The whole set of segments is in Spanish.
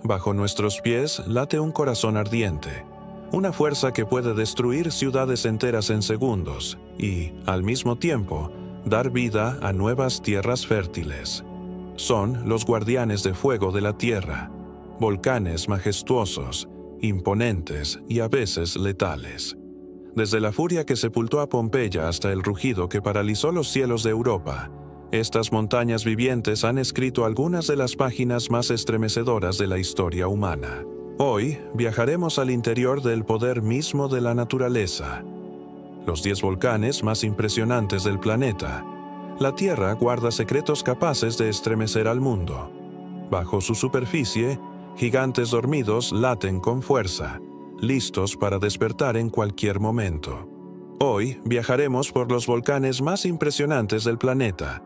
Bajo nuestros pies late un corazón ardiente, una fuerza que puede destruir ciudades enteras en segundos y, al mismo tiempo, dar vida a nuevas tierras fértiles. Son los guardianes de fuego de la tierra, volcanes majestuosos, imponentes y a veces letales. Desde la furia que sepultó a Pompeya hasta el rugido que paralizó los cielos de Europa, estas montañas vivientes han escrito algunas de las páginas más estremecedoras de la historia humana. Hoy viajaremos al interior del poder mismo de la naturaleza. Los 10 volcanes más impresionantes del planeta. La Tierra guarda secretos capaces de estremecer al mundo. Bajo su superficie, gigantes dormidos laten con fuerza, listos para despertar en cualquier momento. Hoy viajaremos por los volcanes más impresionantes del planeta,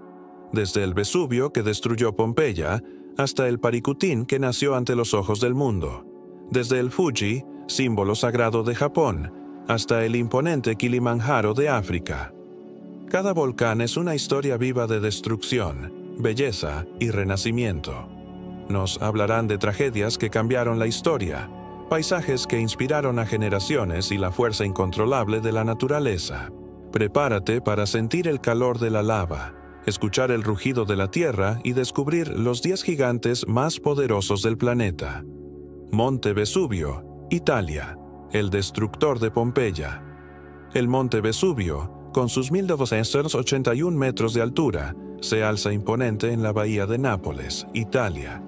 desde el Vesubio que destruyó Pompeya hasta el Paricutín que nació ante los ojos del mundo, desde el Fuji, símbolo sagrado de Japón, hasta el imponente Kilimanjaro de África. Cada volcán es una historia viva de destrucción, belleza y renacimiento. Nos hablarán de tragedias que cambiaron la historia, paisajes que inspiraron a generaciones y la fuerza incontrolable de la naturaleza. Prepárate para sentir el calor de la lava, escuchar el rugido de la tierra y descubrir los 10 gigantes más poderosos del planeta. Monte Vesubio, Italia, el destructor de Pompeya. El Monte Vesubio, con sus 1.281 metros de altura, se alza imponente en la bahía de Nápoles, Italia.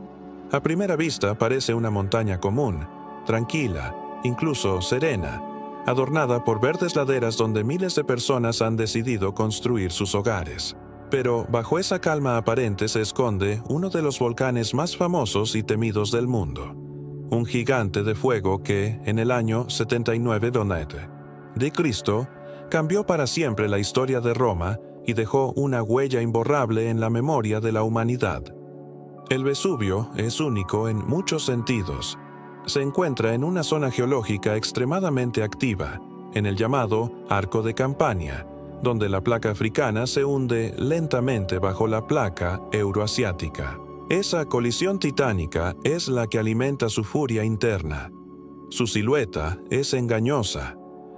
A primera vista parece una montaña común, tranquila, incluso serena, adornada por verdes laderas donde miles de personas han decidido construir sus hogares. Pero bajo esa calma aparente se esconde uno de los volcanes más famosos y temidos del mundo. Un gigante de fuego que, en el año 79 de Cristo, cambió para siempre la historia de Roma y dejó una huella imborrable en la memoria de la humanidad. El Vesubio es único en muchos sentidos. Se encuentra en una zona geológica extremadamente activa, en el llamado Arco de Campania, donde la placa africana se hunde lentamente bajo la placa euroasiática. Esa colisión titánica es la que alimenta su furia interna. Su silueta es engañosa.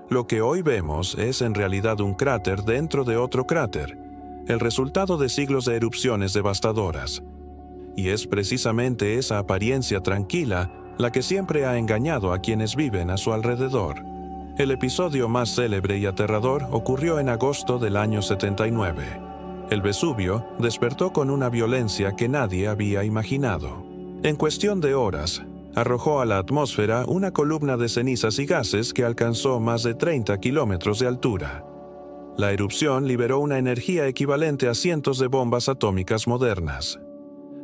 Lo que hoy vemos es en realidad un cráter dentro de otro cráter, el resultado de siglos de erupciones devastadoras. Y es precisamente esa apariencia tranquila la que siempre ha engañado a quienes viven a su alrededor. El episodio más célebre y aterrador ocurrió en agosto del año 79. El Vesubio despertó con una violencia que nadie había imaginado. En cuestión de horas, arrojó a la atmósfera una columna de cenizas y gases que alcanzó más de 30 kilómetros de altura. La erupción liberó una energía equivalente a cientos de bombas atómicas modernas.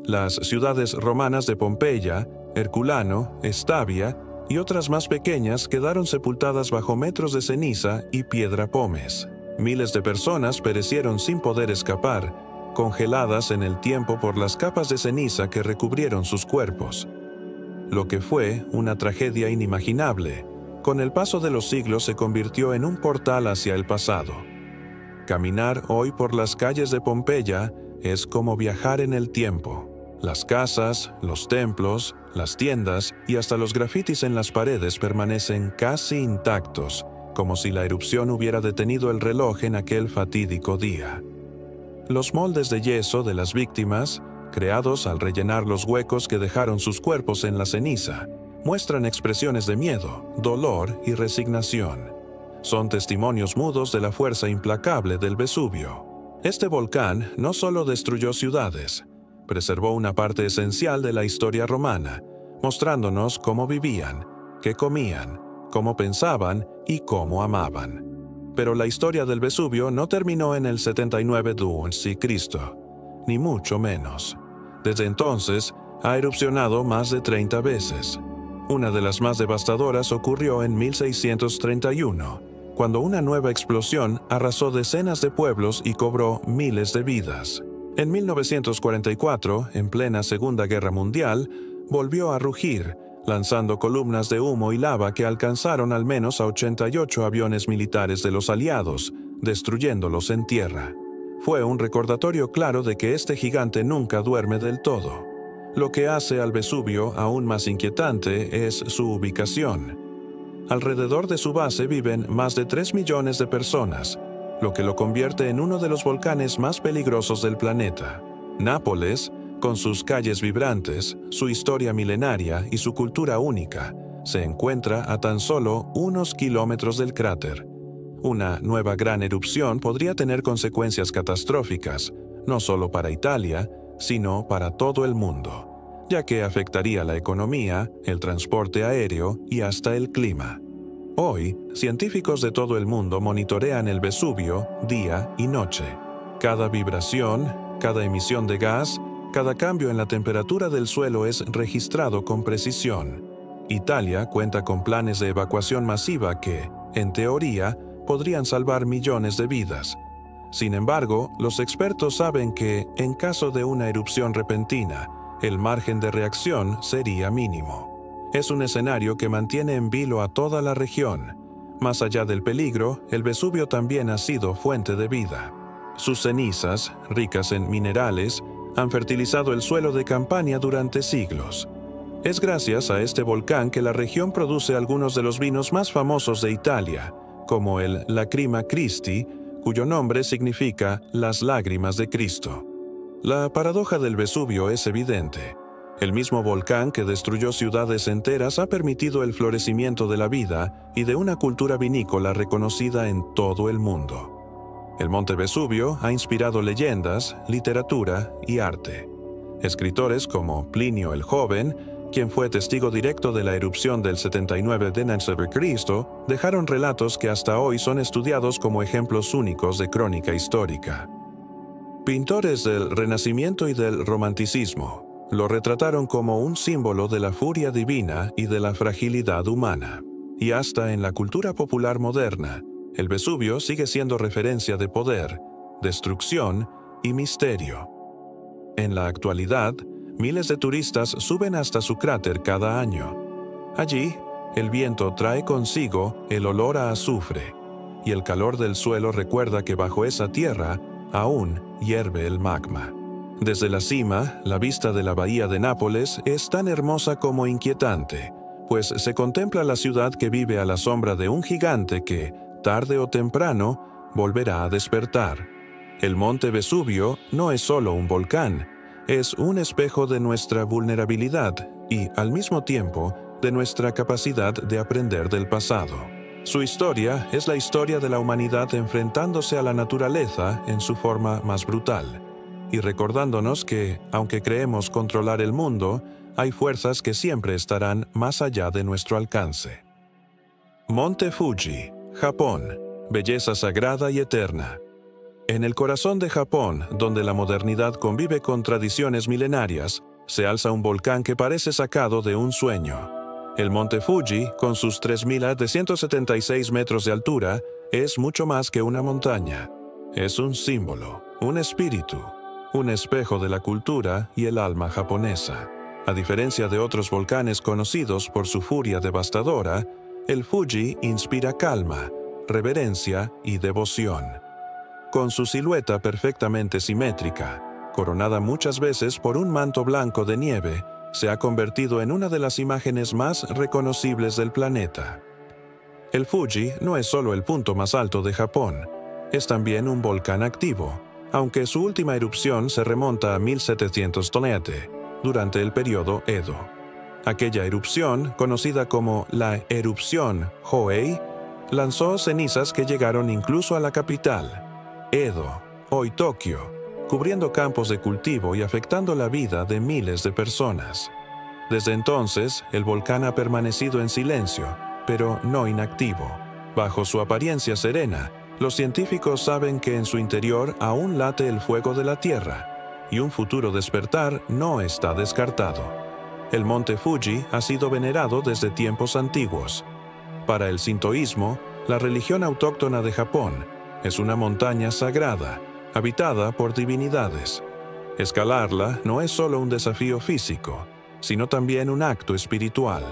Las ciudades romanas de Pompeya, Herculano, Estavia y otras más pequeñas quedaron sepultadas bajo metros de ceniza y piedra pómez. Miles de personas perecieron sin poder escapar, congeladas en el tiempo por las capas de ceniza que recubrieron sus cuerpos. Lo que fue una tragedia inimaginable, con el paso de los siglos se convirtió en un portal hacia el pasado. Caminar hoy por las calles de Pompeya es como viajar en el tiempo. Las casas, los templos, las tiendas y hasta los grafitis en las paredes permanecen casi intactos, como si la erupción hubiera detenido el reloj en aquel fatídico día. Los moldes de yeso de las víctimas, creados al rellenar los huecos que dejaron sus cuerpos en la ceniza, muestran expresiones de miedo, dolor y resignación. Son testimonios mudos de la fuerza implacable del Vesubio. Este volcán no solo destruyó ciudades, preservó una parte esencial de la historia romana, mostrándonos cómo vivían, qué comían, cómo pensaban y cómo amaban. Pero la historia del Vesubio no terminó en el 79 d.C., ni mucho menos. Desde entonces, ha erupcionado más de 30 veces. Una de las más devastadoras ocurrió en 1631, cuando una nueva explosión arrasó decenas de pueblos y cobró miles de vidas. En 1944, en plena Segunda Guerra Mundial, volvió a rugir, lanzando columnas de humo y lava que alcanzaron al menos a 88 aviones militares de los aliados, destruyéndolos en tierra. Fue un recordatorio claro de que este gigante nunca duerme del todo. Lo que hace al Vesubio aún más inquietante es su ubicación. Alrededor de su base viven más de 3 millones de personas, lo que lo convierte en uno de los volcanes más peligrosos del planeta. Nápoles, con sus calles vibrantes, su historia milenaria y su cultura única, se encuentra a tan solo unos kilómetros del cráter. Una nueva gran erupción podría tener consecuencias catastróficas, no solo para Italia, sino para todo el mundo, ya que afectaría la economía, el transporte aéreo y hasta el clima. Hoy, científicos de todo el mundo monitorean el Vesubio día y noche. Cada vibración, cada emisión de gas, cada cambio en la temperatura del suelo es registrado con precisión. Italia cuenta con planes de evacuación masiva que, en teoría, podrían salvar millones de vidas. Sin embargo, los expertos saben que, en caso de una erupción repentina, el margen de reacción sería mínimo. Es un escenario que mantiene en vilo a toda la región. Más allá del peligro, el Vesubio también ha sido fuente de vida. Sus cenizas, ricas en minerales, han fertilizado el suelo de Campania durante siglos. Es gracias a este volcán que la región produce algunos de los vinos más famosos de Italia, como el Lacrima Christi, cuyo nombre significa las lágrimas de Cristo. La paradoja del Vesubio es evidente. El mismo volcán que destruyó ciudades enteras ha permitido el florecimiento de la vida y de una cultura vinícola reconocida en todo el mundo. El monte Vesubio ha inspirado leyendas, literatura y arte. Escritores como Plinio el Joven, quien fue testigo directo de la erupción del 79 d.C., dejaron relatos que hasta hoy son estudiados como ejemplos únicos de crónica histórica. Pintores del Renacimiento y del Romanticismo lo retrataron como un símbolo de la furia divina y de la fragilidad humana. Y hasta en la cultura popular moderna, el Vesubio sigue siendo referencia de poder, destrucción y misterio. En la actualidad, miles de turistas suben hasta su cráter cada año. Allí, el viento trae consigo el olor a azufre, y el calor del suelo recuerda que bajo esa tierra aún hierve el magma. Desde la cima, la vista de la bahía de Nápoles es tan hermosa como inquietante, pues se contempla la ciudad que vive a la sombra de un gigante que, tarde o temprano, volverá a despertar. El monte Vesubio no es solo un volcán, es un espejo de nuestra vulnerabilidad y, al mismo tiempo, de nuestra capacidad de aprender del pasado. Su historia es la historia de la humanidad enfrentándose a la naturaleza en su forma más brutal, y recordándonos que, aunque creemos controlar el mundo, hay fuerzas que siempre estarán más allá de nuestro alcance. Monte Fuji, Japón, belleza sagrada y eterna. En el corazón de Japón, donde la modernidad convive con tradiciones milenarias, se alza un volcán que parece sacado de un sueño. El monte Fuji, con sus 3.176 metros de altura, es mucho más que una montaña. Es un símbolo, un espíritu, un espejo de la cultura y el alma japonesa. A diferencia de otros volcanes conocidos por su furia devastadora, el Fuji inspira calma, reverencia y devoción. Con su silueta perfectamente simétrica, coronada muchas veces por un manto blanco de nieve, se ha convertido en una de las imágenes más reconocibles del planeta. El Fuji no es solo el punto más alto de Japón, es también un volcán activo, aunque su última erupción se remonta a 1707, durante el periodo Edo. Aquella erupción, conocida como la erupción Hoei, lanzó cenizas que llegaron incluso a la capital, Edo, hoy Tokio, cubriendo campos de cultivo y afectando la vida de miles de personas. Desde entonces, el volcán ha permanecido en silencio, pero no inactivo. Bajo su apariencia serena, los científicos saben que en su interior aún late el fuego de la Tierra, y un futuro despertar no está descartado. El monte Fuji ha sido venerado desde tiempos antiguos. Para el sintoísmo, la religión autóctona de Japón, es una montaña sagrada, habitada por divinidades. Escalarla no es solo un desafío físico, sino también un acto espiritual.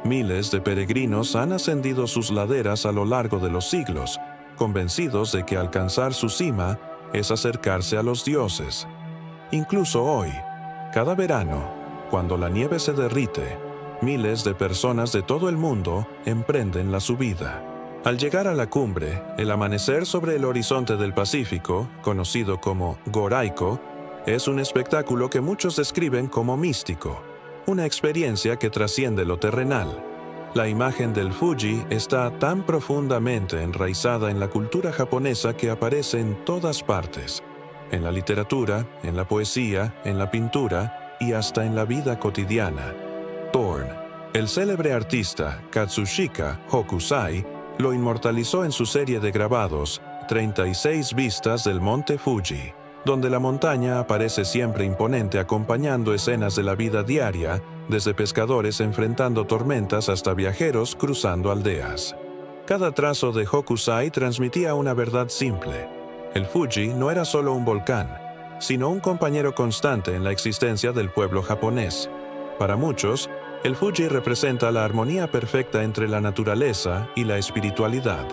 Miles de peregrinos han ascendido sus laderas a lo largo de los siglos, convencidos de que alcanzar su cima es acercarse a los dioses. Incluso hoy, cada verano, cuando la nieve se derrite, miles de personas de todo el mundo emprenden la subida. Al llegar a la cumbre, el amanecer sobre el horizonte del Pacífico, conocido como Goraiko, es un espectáculo que muchos describen como místico, una experiencia que trasciende lo terrenal. La imagen del Fuji está tan profundamente enraizada en la cultura japonesa que aparece en todas partes, en la literatura, en la poesía, en la pintura y hasta en la vida cotidiana. Thorne, el célebre artista Katsushika Hokusai, lo inmortalizó en su serie de grabados 36 vistas del monte Fuji, donde la montaña aparece siempre imponente acompañando escenas de la vida diaria, desde pescadores enfrentando tormentas hasta viajeros cruzando aldeas. Cada trazo de Hokusai transmitía una verdad simple. El Fuji no era solo un volcán, sino un compañero constante en la existencia del pueblo japonés. Para muchos, el Fuji representa la armonía perfecta entre la naturaleza y la espiritualidad.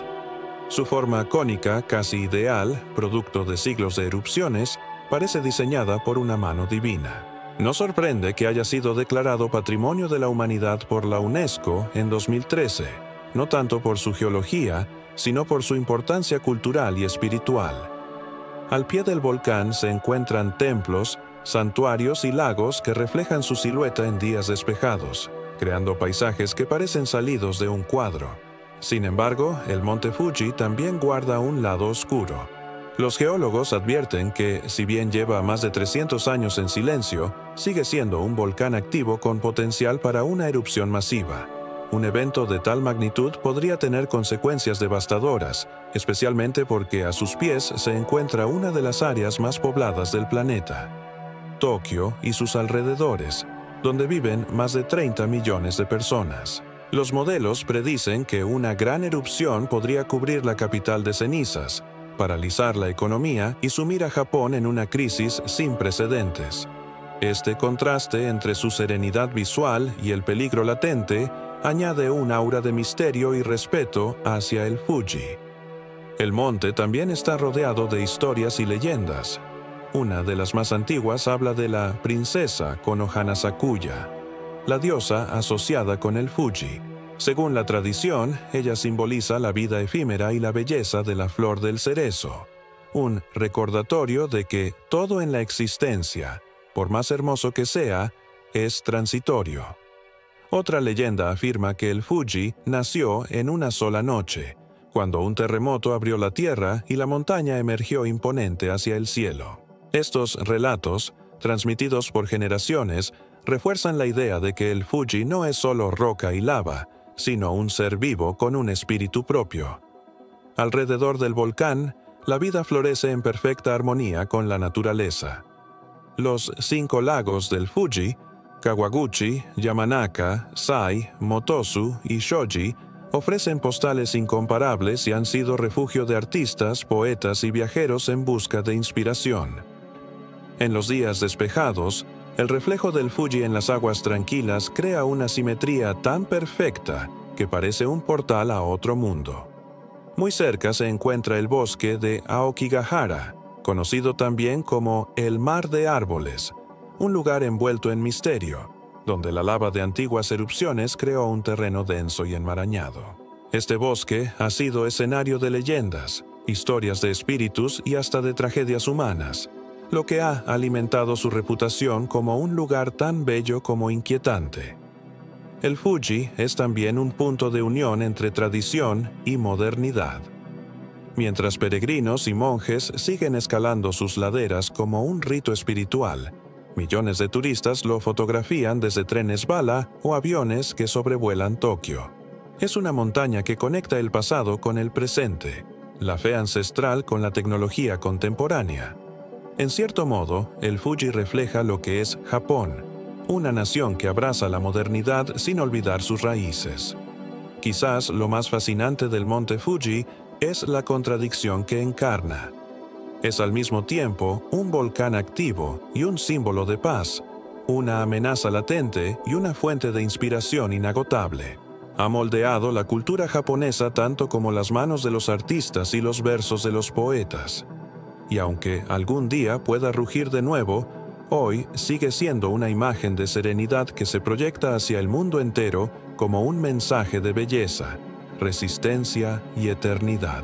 Su forma cónica, casi ideal, producto de siglos de erupciones, parece diseñada por una mano divina. No sorprende que haya sido declarado Patrimonio de la Humanidad por la UNESCO en 2013, no tanto por su geología, sino por su importancia cultural y espiritual. Al pie del volcán se encuentran templos, santuarios y lagos que reflejan su silueta en días despejados, creando paisajes que parecen salidos de un cuadro. Sin embargo, el monte Fuji también guarda un lado oscuro. Los geólogos advierten que, si bien lleva más de 300 años en silencio, sigue siendo un volcán activo con potencial para una erupción masiva. Un evento de tal magnitud podría tener consecuencias devastadoras, especialmente porque a sus pies se encuentra una de las áreas más pobladas del planeta, Tokio y sus alrededores, donde viven más de 30 millones de personas. Los modelos predicen que una gran erupción podría cubrir la capital de cenizas, paralizar la economía y sumir a Japón en una crisis sin precedentes. Este contraste entre su serenidad visual y el peligro latente añade un aura de misterio y respeto hacia el Fuji. El monte también está rodeado de historias y leyendas. Una de las más antiguas habla de la princesa Konohana Sakuya, la diosa asociada con el Fuji. Según la tradición, ella simboliza la vida efímera y la belleza de la flor del cerezo, un recordatorio de que todo en la existencia, por más hermoso que sea, es transitorio. Otra leyenda afirma que el Fuji nació en una sola noche, cuando un terremoto abrió la tierra y la montaña emergió imponente hacia el cielo. Estos relatos, transmitidos por generaciones, refuerzan la idea de que el Fuji no es solo roca y lava, sino un ser vivo con un espíritu propio. Alrededor del volcán, la vida florece en perfecta armonía con la naturaleza. Los 5 lagos del Fuji, Kawaguchi, Yamanaka, Sai, Motosu y Shoji, ofrecen postales incomparables y han sido refugio de artistas, poetas y viajeros en busca de inspiración. En los días despejados, el reflejo del Fuji en las aguas tranquilas crea una simetría tan perfecta que parece un portal a otro mundo. Muy cerca se encuentra el bosque de Aokigahara, conocido también como el Mar de Árboles, un lugar envuelto en misterio, donde la lava de antiguas erupciones creó un terreno denso y enmarañado. Este bosque ha sido escenario de leyendas, historias de espíritus y hasta de tragedias humanas, lo que ha alimentado su reputación como un lugar tan bello como inquietante. El Fuji es también un punto de unión entre tradición y modernidad. Mientras peregrinos y monjes siguen escalando sus laderas como un rito espiritual, millones de turistas lo fotografían desde trenes bala o aviones que sobrevuelan Tokio. Es una montaña que conecta el pasado con el presente, la fe ancestral con la tecnología contemporánea. En cierto modo, el Fuji refleja lo que es Japón, una nación que abraza la modernidad sin olvidar sus raíces. Quizás lo más fascinante del monte Fuji es la contradicción que encarna. Es al mismo tiempo un volcán activo y un símbolo de paz, una amenaza latente y una fuente de inspiración inagotable. Ha moldeado la cultura japonesa tanto como las manos de los artistas y los versos de los poetas. Y aunque algún día pueda rugir de nuevo, hoy sigue siendo una imagen de serenidad que se proyecta hacia el mundo entero como un mensaje de belleza, resistencia y eternidad.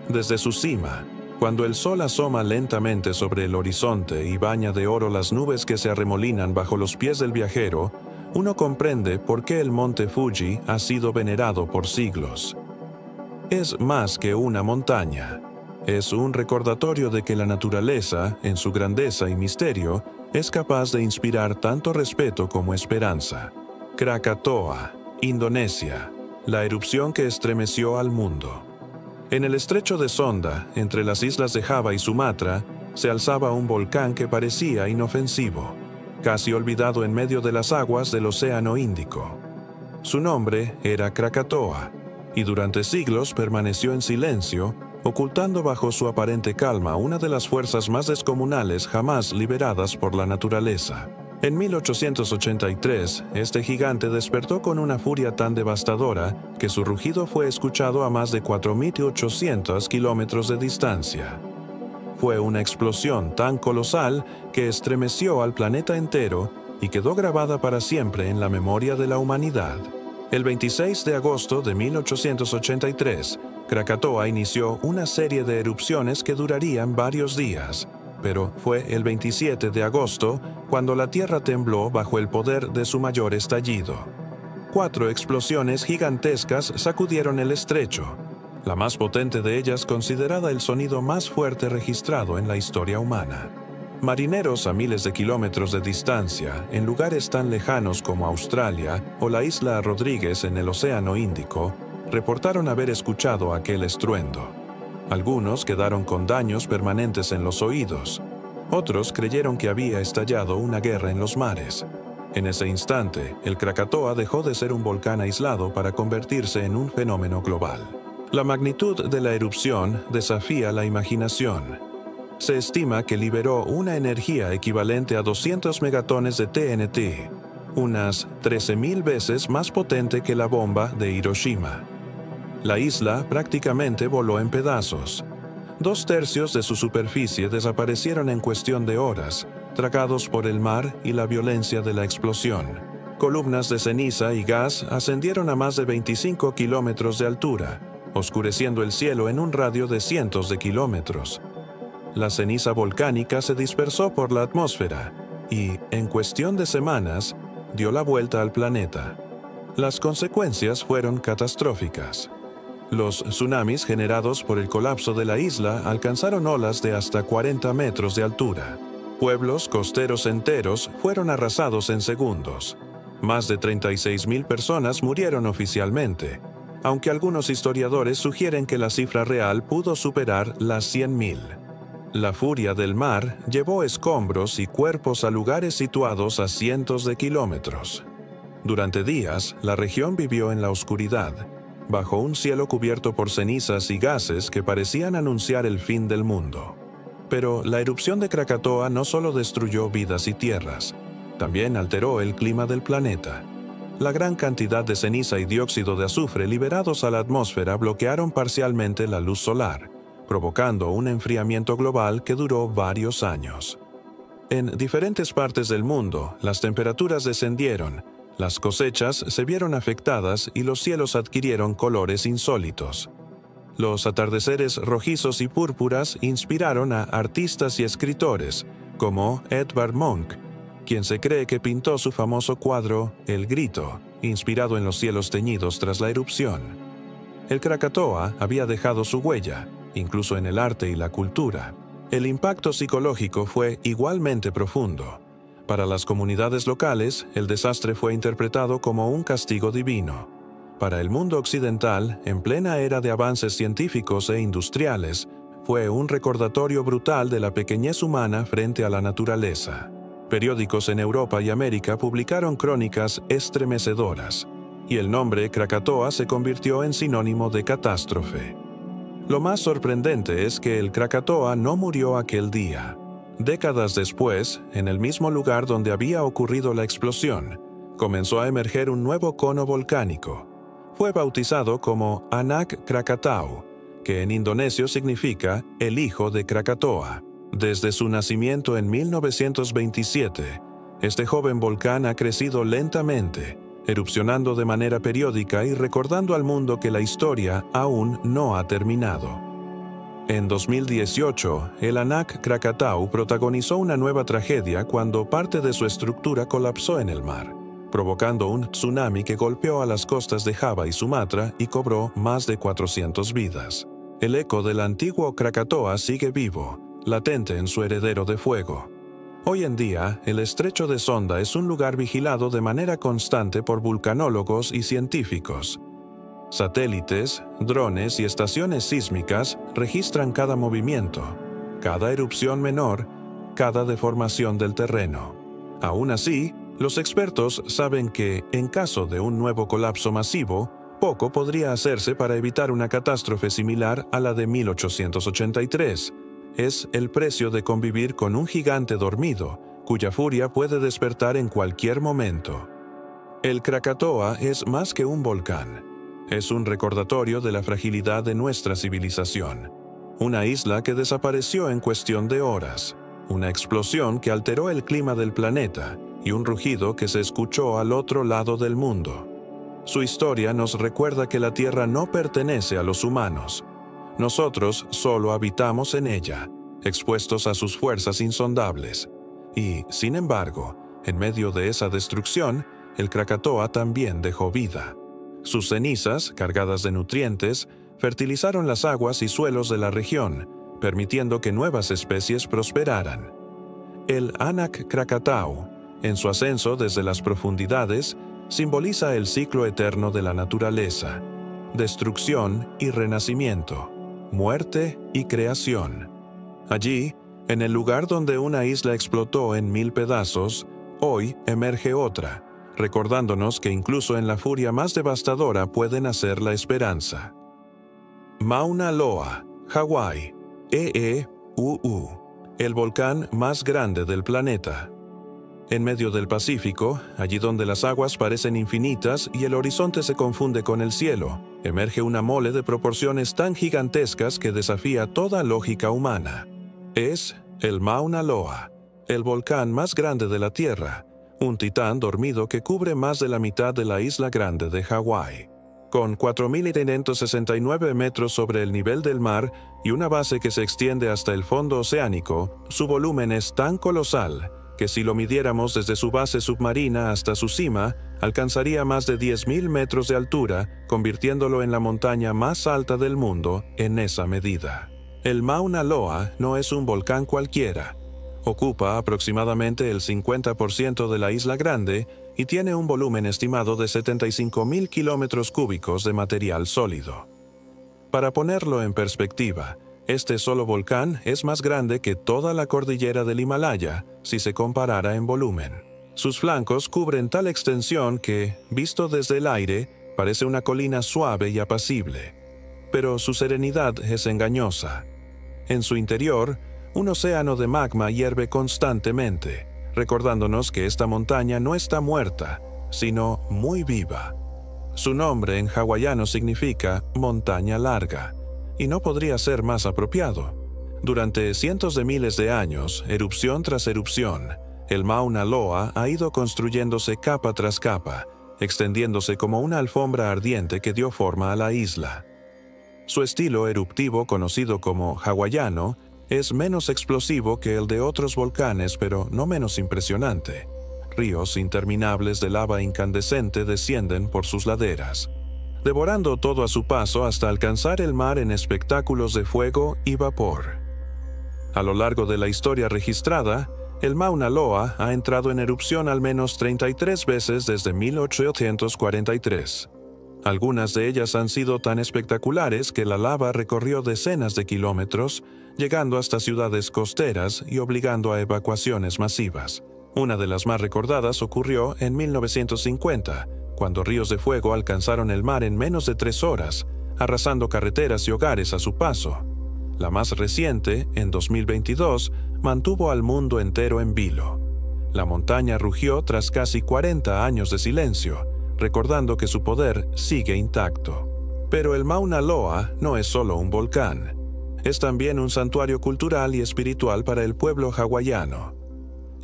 Desde su cima, cuando el sol asoma lentamente sobre el horizonte y baña de oro las nubes que se arremolinan bajo los pies del viajero, uno comprende por qué el monte Fuji ha sido venerado por siglos. Es más que una montaña. Es un recordatorio de que la naturaleza, en su grandeza y misterio, es capaz de inspirar tanto respeto como esperanza. Krakatoa, Indonesia, la erupción que estremeció al mundo. En el estrecho de Sonda, entre las islas de Java y Sumatra, se alzaba un volcán que parecía inofensivo, casi olvidado en medio de las aguas del Océano Índico. Su nombre era Krakatoa, y durante siglos permaneció en silencio, ocultando bajo su aparente calma una de las fuerzas más descomunales jamás liberadas por la naturaleza. En 1883, este gigante despertó con una furia tan devastadora que su rugido fue escuchado a más de 4.800 kilómetros de distancia. Fue una explosión tan colosal que estremeció al planeta entero y quedó grabada para siempre en la memoria de la humanidad. El 26 de agosto de 1883, Krakatoa inició una serie de erupciones que durarían varios días, pero fue el 27 de agosto cuando la Tierra tembló bajo el poder de su mayor estallido. 4 explosiones gigantescas sacudieron el estrecho, la más potente de ellas considerada el sonido más fuerte registrado en la historia humana. Marineros a miles de kilómetros de distancia, en lugares tan lejanos como Australia o la isla Rodríguez en el Océano Índico, reportaron haber escuchado aquel estruendo. Algunos quedaron con daños permanentes en los oídos. Otros creyeron que había estallado una guerra en los mares. En ese instante, el Krakatoa dejó de ser un volcán aislado para convertirse en un fenómeno global. La magnitud de la erupción desafía la imaginación. Se estima que liberó una energía equivalente a 200 megatones de TNT, unas 13.000 veces más potente que la bomba de Hiroshima. La isla prácticamente voló en pedazos. 2/3 de su superficie desaparecieron en cuestión de horas, tragados por el mar y la violencia de la explosión. Columnas de ceniza y gas ascendieron a más de 25 kilómetros de altura, oscureciendo el cielo en un radio de cientos de kilómetros. La ceniza volcánica se dispersó por la atmósfera y, en cuestión de semanas, dio la vuelta al planeta. Las consecuencias fueron catastróficas. Los tsunamis generados por el colapso de la isla alcanzaron olas de hasta 40 metros de altura. Pueblos costeros enteros fueron arrasados en segundos. Más de 36.000 personas murieron oficialmente, aunque algunos historiadores sugieren que la cifra real pudo superar las 100.000. La furia del mar llevó escombros y cuerpos a lugares situados a cientos de kilómetros. Durante días, la región vivió en la oscuridad, bajo un cielo cubierto por cenizas y gases que parecían anunciar el fin del mundo. Pero la erupción de Krakatoa no solo destruyó vidas y tierras, también alteró el clima del planeta. La gran cantidad de ceniza y dióxido de azufre liberados a la atmósfera bloquearon parcialmente la luz solar, provocando un enfriamiento global que duró varios años. En diferentes partes del mundo, las temperaturas descendieron, las cosechas se vieron afectadas y los cielos adquirieron colores insólitos. Los atardeceres rojizos y púrpuras inspiraron a artistas y escritores, como Edvard Munch, quien se cree que pintó su famoso cuadro El Grito, inspirado en los cielos teñidos tras la erupción. El Krakatoa había dejado su huella, incluso en el arte y la cultura. El impacto psicológico fue igualmente profundo. Para las comunidades locales, el desastre fue interpretado como un castigo divino. Para el mundo occidental, en plena era de avances científicos e industriales, fue un recordatorio brutal de la pequeñez humana frente a la naturaleza. Periódicos en Europa y América publicaron crónicas estremecedoras, y el nombre Krakatoa se convirtió en sinónimo de catástrofe. Lo más sorprendente es que el Krakatoa no murió aquel día. Décadas después, en el mismo lugar donde había ocurrido la explosión, comenzó a emerger un nuevo cono volcánico. Fue bautizado como Anak Krakatau, que en indonesio significa el hijo de Krakatoa. Desde su nacimiento en 1927, este joven volcán ha crecido lentamente, erupcionando de manera periódica y recordando al mundo que la historia aún no ha terminado. En 2018, el Anak Krakatau protagonizó una nueva tragedia cuando parte de su estructura colapsó en el mar, provocando un tsunami que golpeó a las costas de Java y Sumatra y cobró más de 400 vidas. El eco del antiguo Krakatoa sigue vivo, latente en su heredero de fuego. Hoy en día, el estrecho de Sonda es un lugar vigilado de manera constante por vulcanólogos y científicos. Satélites, drones y estaciones sísmicas registran cada movimiento, cada erupción menor, cada deformación del terreno. Aún así, los expertos saben que, en caso de un nuevo colapso masivo, poco podría hacerse para evitar una catástrofe similar a la de 1883. Es el precio de convivir con un gigante dormido, cuya furia puede despertar en cualquier momento. El Krakatoa es más que un volcán. Es un recordatorio de la fragilidad de nuestra civilización. Una isla que desapareció en cuestión de horas, una explosión que alteró el clima del planeta y un rugido que se escuchó al otro lado del mundo. Su historia nos recuerda que la Tierra no pertenece a los humanos. Nosotros solo habitamos en ella, expuestos a sus fuerzas insondables. Y, sin embargo, en medio de esa destrucción, el Krakatoa también dejó vida. Sus cenizas, cargadas de nutrientes, fertilizaron las aguas y suelos de la región, permitiendo que nuevas especies prosperaran. El Anak Krakatau, en su ascenso desde las profundidades, simboliza el ciclo eterno de la naturaleza, destrucción y renacimiento, muerte y creación. Allí, en el lugar donde una isla explotó en 1000 pedazos, hoy emerge otra, recordándonos que incluso en la furia más devastadora puede nacer la esperanza. Mauna Loa, Hawái, EEUU, el volcán más grande del planeta. En medio del Pacífico, allí donde las aguas parecen infinitas y el horizonte se confunde con el cielo, emerge una mole de proporciones tan gigantescas que desafía toda lógica humana. Es el Mauna Loa, el volcán más grande de la Tierra, un titán dormido que cubre más de la mitad de la isla grande de Hawái. Con 4.569 metros sobre el nivel del mar y una base que se extiende hasta el fondo oceánico, su volumen es tan colosal que si lo midiéramos desde su base submarina hasta su cima, alcanzaría más de 10.000 metros de altura, convirtiéndolo en la montaña más alta del mundo en esa medida. El Mauna Loa no es un volcán cualquiera. Ocupa aproximadamente el 50% de la isla grande y tiene un volumen estimado de 75.000 kilómetros cúbicos de material sólido. Para ponerlo en perspectiva, este solo volcán es más grande que toda la cordillera del Himalaya, si se comparara en volumen. Sus flancos cubren tal extensión que, visto desde el aire, parece una colina suave y apacible. Pero su serenidad es engañosa. En su interior, un océano de magma hierve constantemente, recordándonos que esta montaña no está muerta, sino muy viva. Su nombre en hawaiano significa montaña larga, y no podría ser más apropiado. Durante cientos de miles de años, erupción tras erupción, el Mauna Loa ha ido construyéndose capa tras capa, extendiéndose como una alfombra ardiente que dio forma a la isla. Su estilo eruptivo, conocido como hawaiano, es menos explosivo que el de otros volcanes, pero no menos impresionante. Ríos interminables de lava incandescente descienden por sus laderas, devorando todo a su paso hasta alcanzar el mar en espectáculos de fuego y vapor. A lo largo de la historia registrada, el Mauna Loa ha entrado en erupción al menos 33 veces desde 1843. Algunas de ellas han sido tan espectaculares que la lava recorrió decenas de kilómetros, llegando hasta ciudades costeras y obligando a evacuaciones masivas. Una de las más recordadas ocurrió en 1950, cuando ríos de fuego alcanzaron el mar en menos de 3 horas, arrasando carreteras y hogares a su paso. La más reciente, en 2022, mantuvo al mundo entero en vilo. La montaña rugió tras casi 40 años de silencio, recordando que su poder sigue intacto. Pero el Mauna Loa no es solo un volcán. es también un santuario cultural y espiritual para el pueblo hawaiano.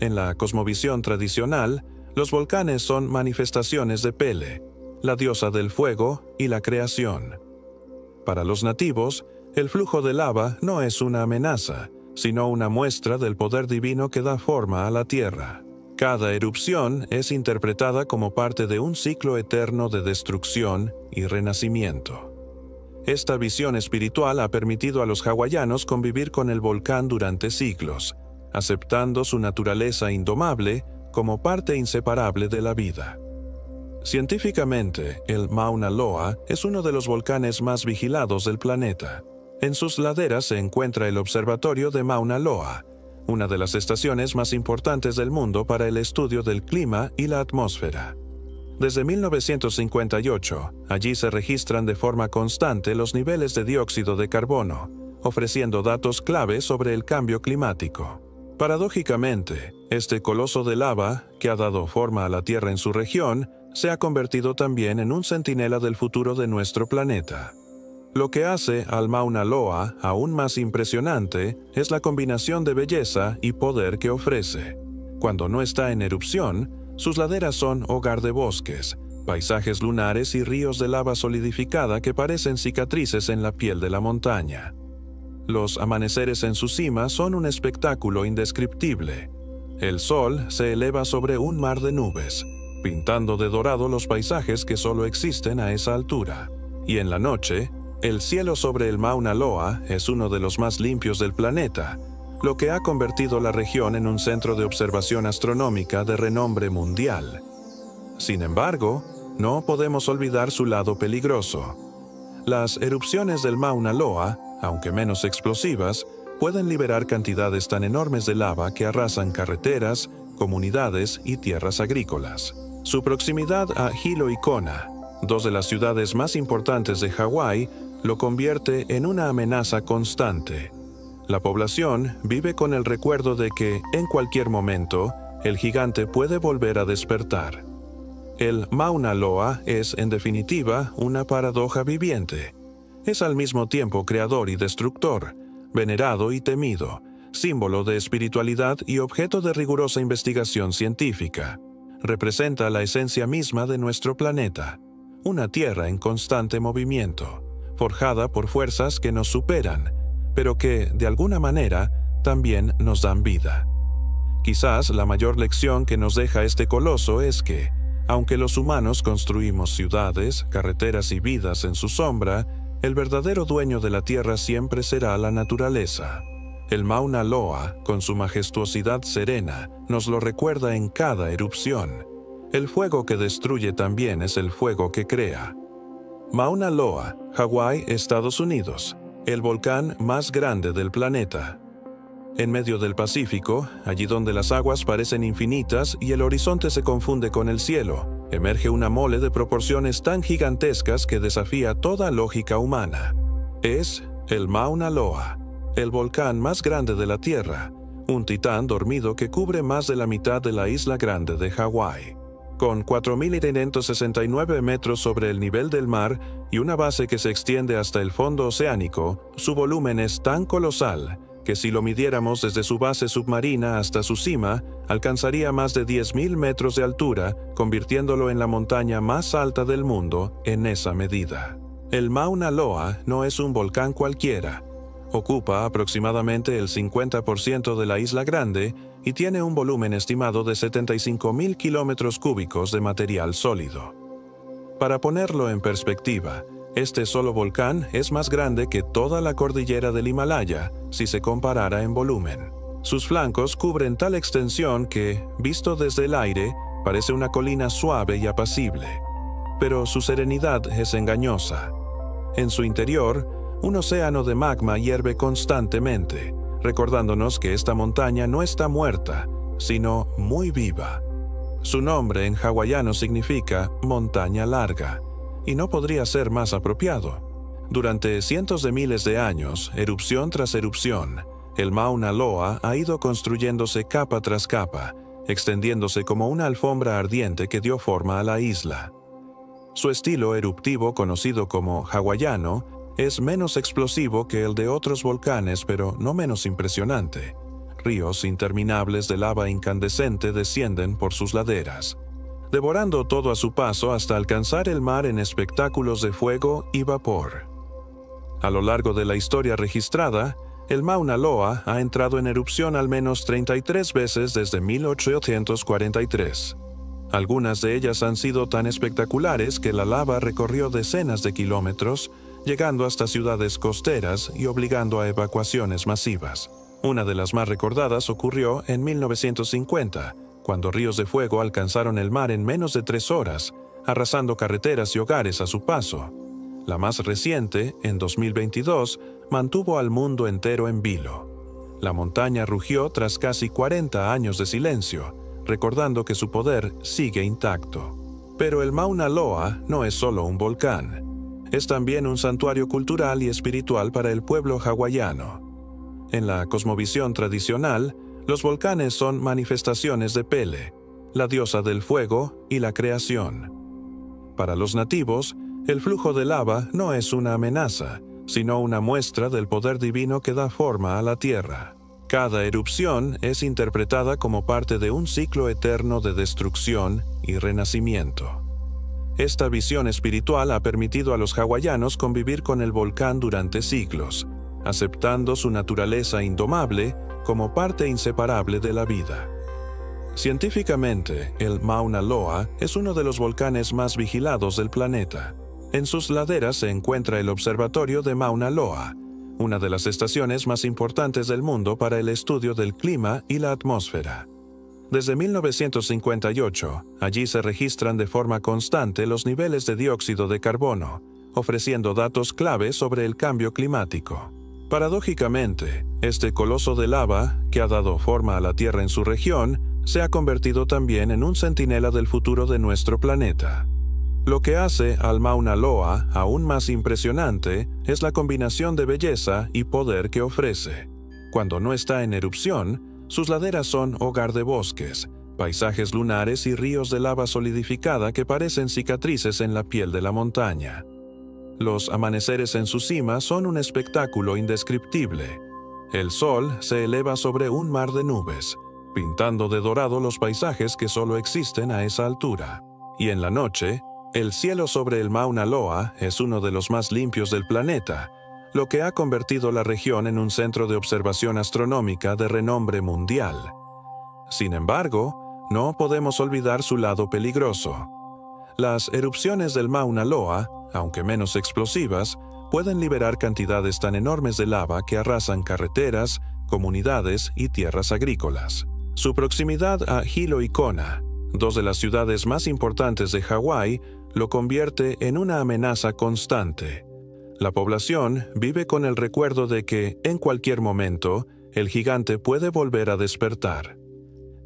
En la cosmovisión tradicional, los volcanes son manifestaciones de Pele, la diosa del fuego y la creación. Para los nativos, el flujo de lava no es una amenaza, sino una muestra del poder divino que da forma a la tierra. Cada erupción es interpretada como parte de un ciclo eterno de destrucción y renacimiento. Esta visión espiritual ha permitido a los hawaianos convivir con el volcán durante siglos, aceptando su naturaleza indomable como parte inseparable de la vida. Científicamente, el Mauna Loa es uno de los volcanes más vigilados del planeta. En sus laderas se encuentra el observatorio de Mauna Loa, una de las estaciones más importantes del mundo para el estudio del clima y la atmósfera. Desde 1958, allí se registran de forma constante los niveles de dióxido de carbono, ofreciendo datos clave sobre el cambio climático. Paradójicamente, este coloso de lava, que ha dado forma a la Tierra en su región, se ha convertido también en un centinela del futuro de nuestro planeta. Lo que hace al Mauna Loa aún más impresionante es la combinación de belleza y poder que ofrece. Cuando no está en erupción, sus laderas son hogar de bosques, paisajes lunares y ríos de lava solidificada que parecen cicatrices en la piel de la montaña. Los amaneceres en su cima son un espectáculo indescriptible. El sol se eleva sobre un mar de nubes, pintando de dorado los paisajes que solo existen a esa altura. Y en la noche, el cielo sobre el Mauna Loa es uno de los más limpios del planeta, lo que ha convertido la región en un centro de observación astronómica de renombre mundial. Sin embargo, no podemos olvidar su lado peligroso. Las erupciones del Mauna Loa, aunque menos explosivas, pueden liberar cantidades tan enormes de lava que arrasan carreteras, comunidades y tierras agrícolas. Su proximidad a Hilo y Kona, dos de las ciudades más importantes de Hawái, lo convierte en una amenaza constante. La población vive con el recuerdo de que, en cualquier momento, el gigante puede volver a despertar. El Mauna Loa es, en definitiva, una paradoja viviente. Es al mismo tiempo creador y destructor, venerado y temido, símbolo de espiritualidad y objeto de rigurosa investigación científica. Representa la esencia misma de nuestro planeta, una tierra en constante movimiento, forjada por fuerzas que nos superan, pero que, de alguna manera, también nos dan vida. Quizás la mayor lección que nos deja este coloso es que, aunque los humanos construimos ciudades, carreteras y vidas en su sombra, el verdadero dueño de la tierra siempre será la naturaleza. El Mauna Loa, con su majestuosidad serena, nos lo recuerda en cada erupción. El fuego que destruye también es el fuego que crea. Mauna Loa, Hawái, Estados Unidos, el volcán más grande del planeta. En medio del Pacífico, allí donde las aguas parecen infinitas y el horizonte se confunde con el cielo, emerge una mole de proporciones tan gigantescas que desafía toda lógica humana. Es el Mauna Loa, el volcán más grande de la Tierra, un titán dormido que cubre más de la mitad de la isla grande de Hawái. Con 4.569 metros sobre el nivel del mar y una base que se extiende hasta el fondo oceánico, su volumen es tan colosal que si lo midiéramos desde su base submarina hasta su cima, alcanzaría más de 10.000 metros de altura, convirtiéndolo en la montaña más alta del mundo en esa medida. El Mauna Loa no es un volcán cualquiera. Ocupa aproximadamente el 50% de la isla grande y tiene un volumen estimado de 75.000 kilómetros cúbicos de material sólido. Para ponerlo en perspectiva, este solo volcán es más grande que toda la cordillera del Himalaya, si se comparara en volumen. Sus flancos cubren tal extensión que, visto desde el aire, parece una colina suave y apacible. Pero su serenidad es engañosa. En su interior, un océano de magma hierve constantemente, recordándonos que esta montaña no está muerta, sino muy viva. Su nombre en hawaiano significa montaña larga, y no podría ser más apropiado. Durante cientos de miles de años, erupción tras erupción, el Mauna Loa ha ido construyéndose capa tras capa, extendiéndose como una alfombra ardiente que dio forma a la isla. Su estilo eruptivo, conocido como hawaiano, es menos explosivo que el de otros volcanes, pero no menos impresionante. Ríos interminables de lava incandescente descienden por sus laderas, devorando todo a su paso hasta alcanzar el mar en espectáculos de fuego y vapor. A lo largo de la historia registrada, el Mauna Loa ha entrado en erupción al menos 33 veces desde 1843. Algunas de ellas han sido tan espectaculares que la lava recorrió decenas de kilómetros, llegando hasta ciudades costeras y obligando a evacuaciones masivas. Una de las más recordadas ocurrió en 1950, cuando ríos de fuego alcanzaron el mar en menos de 3 horas, arrasando carreteras y hogares a su paso. La más reciente, en 2022, mantuvo al mundo entero en vilo. La montaña rugió tras casi 40 años de silencio, recordando que su poder sigue intacto. Pero el Mauna Loa no es solo un volcán. Es también un santuario cultural y espiritual para el pueblo hawaiano. En la cosmovisión tradicional, los volcanes son manifestaciones de Pele, la diosa del fuego y la creación. Para los nativos, el flujo de lava no es una amenaza, sino una muestra del poder divino que da forma a la tierra. Cada erupción es interpretada como parte de un ciclo eterno de destrucción y renacimiento. Esta visión espiritual ha permitido a los hawaianos convivir con el volcán durante siglos, aceptando su naturaleza indomable como parte inseparable de la vida. Científicamente, el Mauna Loa es uno de los volcanes más vigilados del planeta. En sus laderas se encuentra el Observatorio de Mauna Loa, una de las estaciones más importantes del mundo para el estudio del clima y la atmósfera. Desde 1958, allí se registran de forma constante los niveles de dióxido de carbono, ofreciendo datos clave sobre el cambio climático. Paradójicamente, este coloso de lava, que ha dado forma a la Tierra en su región, se ha convertido también en un centinela del futuro de nuestro planeta. Lo que hace al Mauna Loa aún más impresionante es la combinación de belleza y poder que ofrece. Cuando no está en erupción, sus laderas son hogar de bosques, paisajes lunares y ríos de lava solidificada que parecen cicatrices en la piel de la montaña. Los amaneceres en su cima son un espectáculo indescriptible. El sol se eleva sobre un mar de nubes, pintando de dorado los paisajes que solo existen a esa altura. Y en la noche, el cielo sobre el Mauna Loa es uno de los más limpios del planeta, lo que ha convertido la región en un centro de observación astronómica de renombre mundial. Sin embargo, no podemos olvidar su lado peligroso. Las erupciones del Mauna Loa, aunque menos explosivas, pueden liberar cantidades tan enormes de lava que arrasan carreteras, comunidades y tierras agrícolas. Su proximidad a Hilo y Kona, dos de las ciudades más importantes de Hawái, lo convierte en una amenaza constante. La población vive con el recuerdo de que, en cualquier momento, el gigante puede volver a despertar.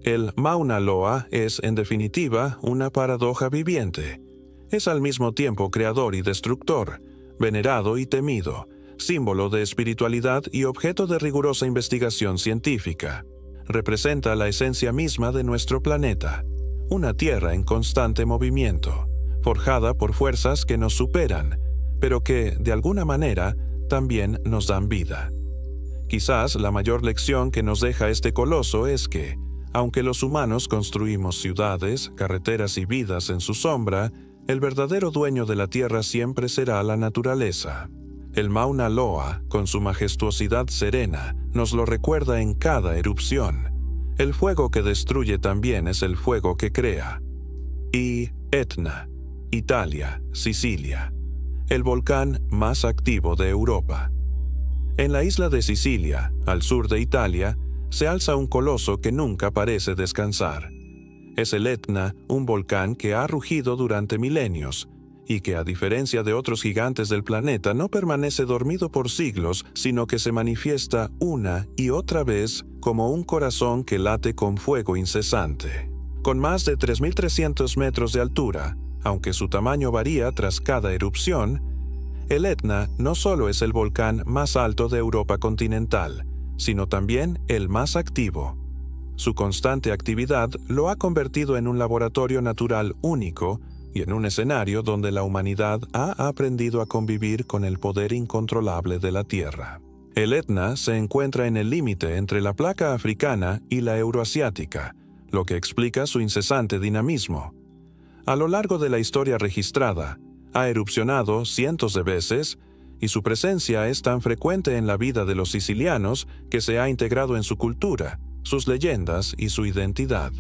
El Mauna Loa es, en definitiva, una paradoja viviente. Es al mismo tiempo creador y destructor, venerado y temido, símbolo de espiritualidad y objeto de rigurosa investigación científica. Representa la esencia misma de nuestro planeta, una tierra en constante movimiento, forjada por fuerzas que nos superan, pero que, de alguna manera, también nos dan vida. Quizás la mayor lección que nos deja este coloso es que, aunque los humanos construimos ciudades, carreteras y vidas en su sombra, el verdadero dueño de la tierra siempre será la naturaleza. El Mauna Loa, con su majestuosidad serena, nos lo recuerda en cada erupción. El fuego que destruye también es el fuego que crea. Y Etna, Italia, Sicilia, el volcán más activo de Europa. En la isla de Sicilia, al sur de Italia, se alza un coloso que nunca parece descansar. Es el Etna, un volcán que ha rugido durante milenios, y que a diferencia de otros gigantes del planeta no permanece dormido por siglos, sino que se manifiesta una y otra vez como un corazón que late con fuego incesante. Con más de 3.300 metros de altura, aunque su tamaño varía tras cada erupción, el Etna no solo es el volcán más alto de Europa continental, sino también el más activo. Su constante actividad lo ha convertido en un laboratorio natural único, y en un escenario donde la humanidad ha aprendido a convivir con el poder incontrolable de la Tierra. El Etna se encuentra en el límite entre la placa africana y la euroasiática, lo que explica su incesante dinamismo. A lo largo de la historia registrada, ha erupcionado cientos de veces, y su presencia es tan frecuente en la vida de los sicilianos que se ha integrado en su cultura, sus leyendas y su identidad.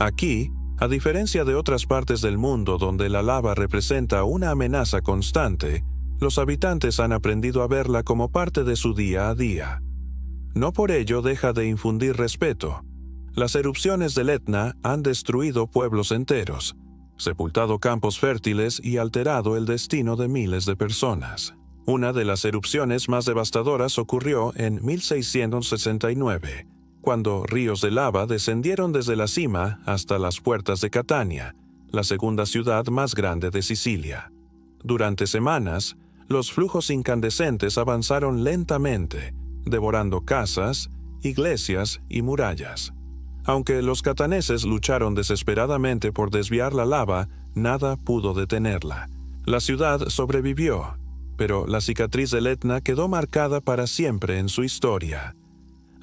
Aquí, a diferencia de otras partes del mundo donde la lava representa una amenaza constante, los habitantes han aprendido a verla como parte de su día a día. No por ello deja de infundir respeto. Las erupciones del Etna han destruido pueblos enteros, sepultado campos fértiles y alterado el destino de miles de personas. Una de las erupciones más devastadoras ocurrió en 1669, cuando ríos de lava descendieron desde la cima hasta las puertas de Catania, la segunda ciudad más grande de Sicilia. Durante semanas, los flujos incandescentes avanzaron lentamente, devorando casas, iglesias y murallas. Aunque los cataneses lucharon desesperadamente por desviar la lava, nada pudo detenerla. La ciudad sobrevivió, pero la cicatriz del Etna quedó marcada para siempre en su historia.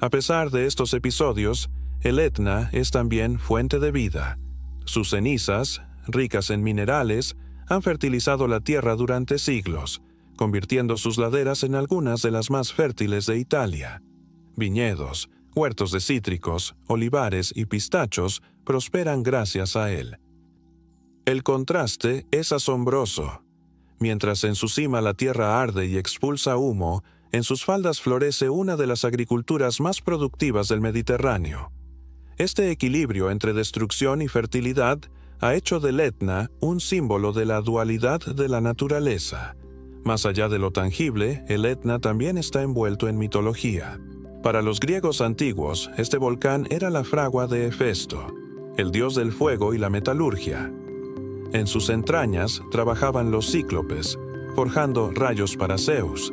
A pesar de estos episodios, el Etna es también fuente de vida. Sus cenizas, ricas en minerales, han fertilizado la tierra durante siglos, convirtiendo sus laderas en algunas de las más fértiles de Italia. Viñedos, huertos de cítricos, olivares y pistachos prosperan gracias a él. El contraste es asombroso. Mientras en su cima la tierra arde y expulsa humo, en sus faldas florece una de las agriculturas más productivas del Mediterráneo. Este equilibrio entre destrucción y fertilidad ha hecho del Etna un símbolo de la dualidad de la naturaleza. Más allá de lo tangible, el Etna también está envuelto en mitología. Para los griegos antiguos, este volcán era la fragua de Hefesto, el dios del fuego y la metalurgia. En sus entrañas trabajaban los cíclopes, forjando rayos para Zeus.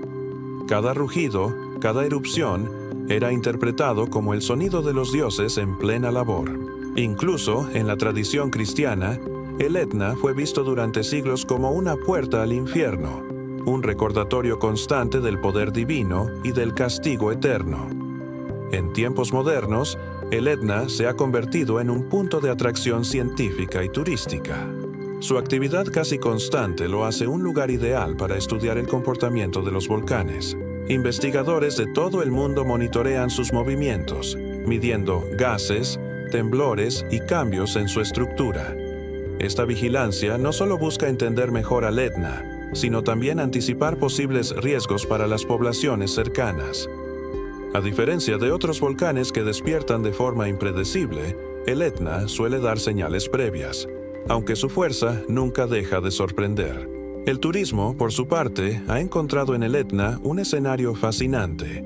Cada rugido, cada erupción, era interpretado como el sonido de los dioses en plena labor. Incluso, en la tradición cristiana, el Etna fue visto durante siglos como una puerta al infierno, un recordatorio constante del poder divino y del castigo eterno. En tiempos modernos, el Etna se ha convertido en un punto de atracción científica y turística. Su actividad casi constante lo hace un lugar ideal para estudiar el comportamiento de los volcanes. Investigadores de todo el mundo monitorean sus movimientos, midiendo gases, temblores y cambios en su estructura. Esta vigilancia no solo busca entender mejor al Etna, sino también anticipar posibles riesgos para las poblaciones cercanas. A diferencia de otros volcanes que despiertan de forma impredecible, el Etna suele dar señales previas, aunque su fuerza nunca deja de sorprender. El turismo, por su parte, ha encontrado en el Etna un escenario fascinante.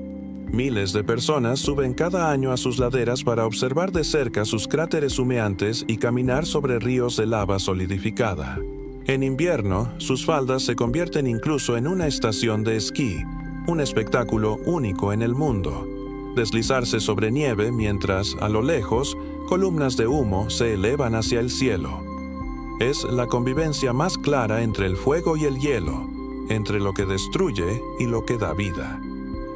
Miles de personas suben cada año a sus laderas para observar de cerca sus cráteres humeantes y caminar sobre ríos de lava solidificada. En invierno, sus faldas se convierten incluso en una estación de esquí, un espectáculo único en el mundo. Deslizarse sobre nieve mientras, a lo lejos, columnas de humo se elevan hacia el cielo. Es la convivencia más clara entre el fuego y el hielo, entre lo que destruye y lo que da vida.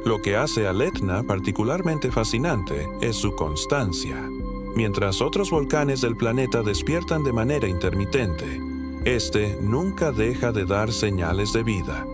Lo que hace al Etna particularmente fascinante es su constancia. Mientras otros volcanes del planeta despiertan de manera intermitente, este nunca deja de dar señales de vida.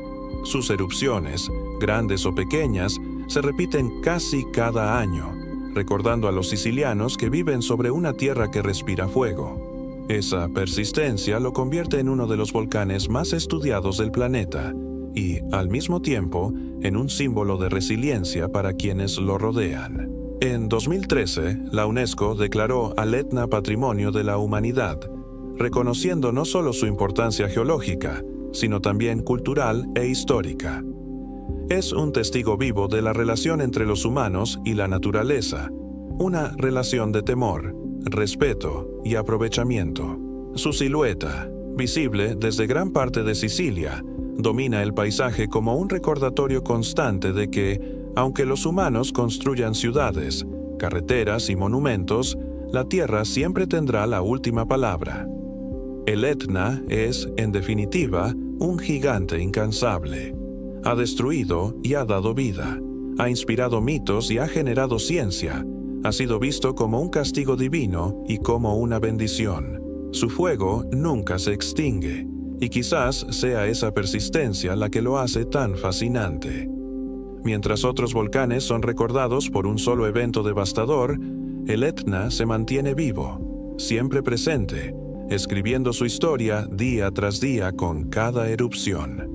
Sus erupciones, grandes o pequeñas, se repiten casi cada año, recordando a los sicilianos que viven sobre una tierra que respira fuego. Esa persistencia lo convierte en uno de los volcanes más estudiados del planeta y, al mismo tiempo, en un símbolo de resiliencia para quienes lo rodean. En 2013, la UNESCO declaró al Etna Patrimonio de la Humanidad, reconociendo no solo su importancia geológica, sino también cultural e histórica. Es un testigo vivo de la relación entre los humanos y la naturaleza, una relación de temor, respeto y aprovechamiento. Su silueta, visible desde gran parte de Sicilia, domina el paisaje como un recordatorio constante de que, aunque los humanos construyan ciudades, carreteras y monumentos, la tierra siempre tendrá la última palabra. El Etna es, en definitiva, un gigante incansable. Ha destruido y ha dado vida. Ha inspirado mitos y ha generado ciencia. Ha sido visto como un castigo divino y como una bendición. Su fuego nunca se extingue, y quizás sea esa persistencia la que lo hace tan fascinante. Mientras otros volcanes son recordados por un solo evento devastador, el Etna se mantiene vivo, siempre presente, escribiendo su historia día tras día con cada erupción.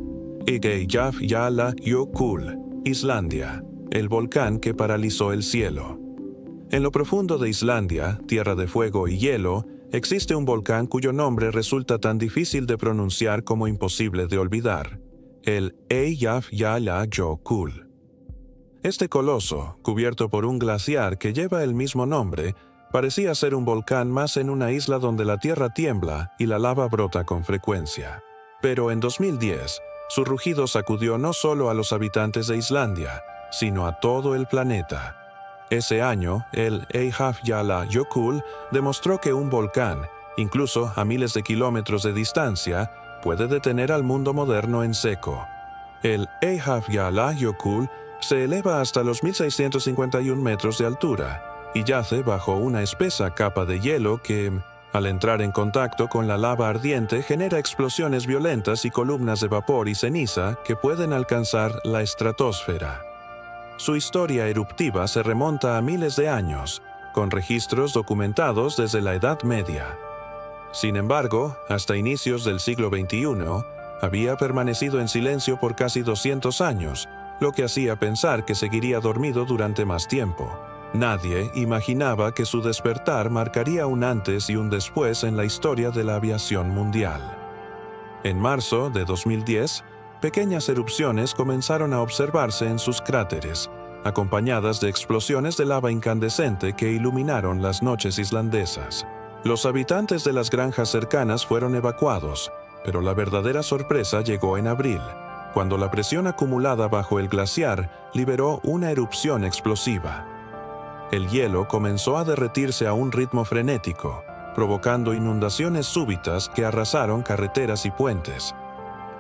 Eyjafjallajökull, Islandia, el volcán que paralizó el cielo. En lo profundo de Islandia, tierra de fuego y hielo, existe un volcán cuyo nombre resulta tan difícil de pronunciar como imposible de olvidar, el Eyjafjallajökull. Este coloso, cubierto por un glaciar que lleva el mismo nombre, parecía ser un volcán más en una isla donde la tierra tiembla y la lava brota con frecuencia. Pero en 2010, su rugido sacudió no solo a los habitantes de Islandia, sino a todo el planeta. Ese año, el Eyjafjallajökull demostró que un volcán, incluso a miles de kilómetros de distancia, puede detener al mundo moderno en seco. El Eyjafjallajökull se eleva hasta los 1.651 metros de altura y yace bajo una espesa capa de hielo que, al entrar en contacto con la lava ardiente, genera explosiones violentas y columnas de vapor y ceniza que pueden alcanzar la estratosfera. Su historia eruptiva se remonta a miles de años, con registros documentados desde la Edad Media. Sin embargo, hasta inicios del siglo XXI, había permanecido en silencio por casi 200 años, lo que hacía pensar que seguiría dormido durante más tiempo. Nadie imaginaba que su despertar marcaría un antes y un después en la historia de la aviación mundial. En marzo de 2010, pequeñas erupciones comenzaron a observarse en sus cráteres, acompañadas de explosiones de lava incandescente que iluminaron las noches islandesas. Los habitantes de las granjas cercanas fueron evacuados, pero la verdadera sorpresa llegó en abril, cuando la presión acumulada bajo el glaciar liberó una erupción explosiva. El hielo comenzó a derretirse a un ritmo frenético, provocando inundaciones súbitas que arrasaron carreteras y puentes.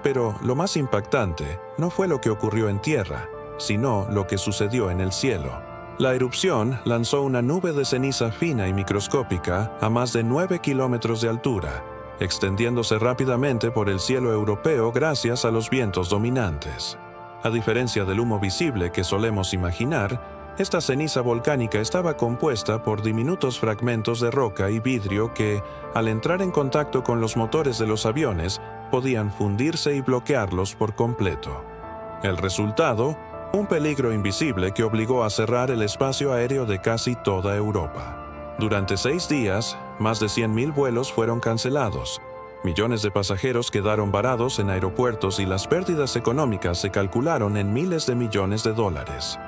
Pero lo más impactante no fue lo que ocurrió en tierra, sino lo que sucedió en el cielo. La erupción lanzó una nube de ceniza fina y microscópica a más de 9 kilómetros de altura, extendiéndose rápidamente por el cielo europeo gracias a los vientos dominantes. A diferencia del humo visible que solemos imaginar, esta ceniza volcánica estaba compuesta por diminutos fragmentos de roca y vidrio que, al entrar en contacto con los motores de los aviones, podían fundirse y bloquearlos por completo. El resultado, un peligro invisible que obligó a cerrar el espacio aéreo de casi toda Europa. Durante 6 días, más de 100.000 vuelos fueron cancelados. Millones de pasajeros quedaron varados en aeropuertos y las pérdidas económicas se calcularon en miles de millones de dólares.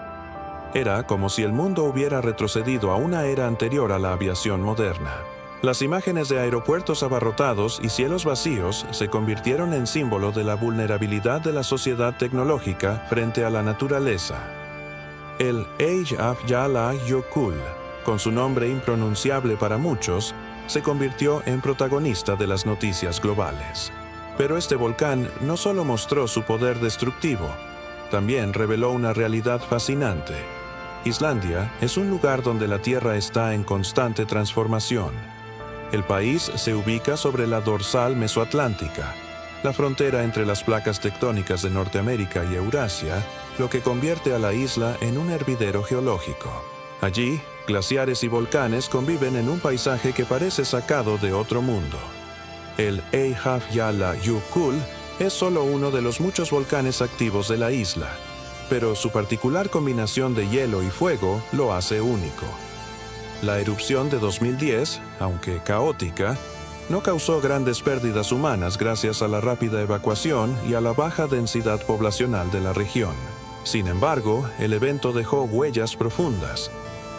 Era como si el mundo hubiera retrocedido a una era anterior a la aviación moderna. Las imágenes de aeropuertos abarrotados y cielos vacíos se convirtieron en símbolo de la vulnerabilidad de la sociedad tecnológica frente a la naturaleza. El Eyjafjallajökull, con su nombre impronunciable para muchos, se convirtió en protagonista de las noticias globales. Pero este volcán no solo mostró su poder destructivo, también reveló una realidad fascinante. Islandia es un lugar donde la Tierra está en constante transformación. El país se ubica sobre la dorsal mesoatlántica, la frontera entre las placas tectónicas de Norteamérica y Eurasia, lo que convierte a la isla en un hervidero geológico. Allí, glaciares y volcanes conviven en un paisaje que parece sacado de otro mundo. El Eyjafjallajökull es solo uno de los muchos volcanes activos de la isla, pero su particular combinación de hielo y fuego lo hace único. La erupción de 2010, aunque caótica, no causó grandes pérdidas humanas gracias a la rápida evacuación y a la baja densidad poblacional de la región. Sin embargo, el evento dejó huellas profundas.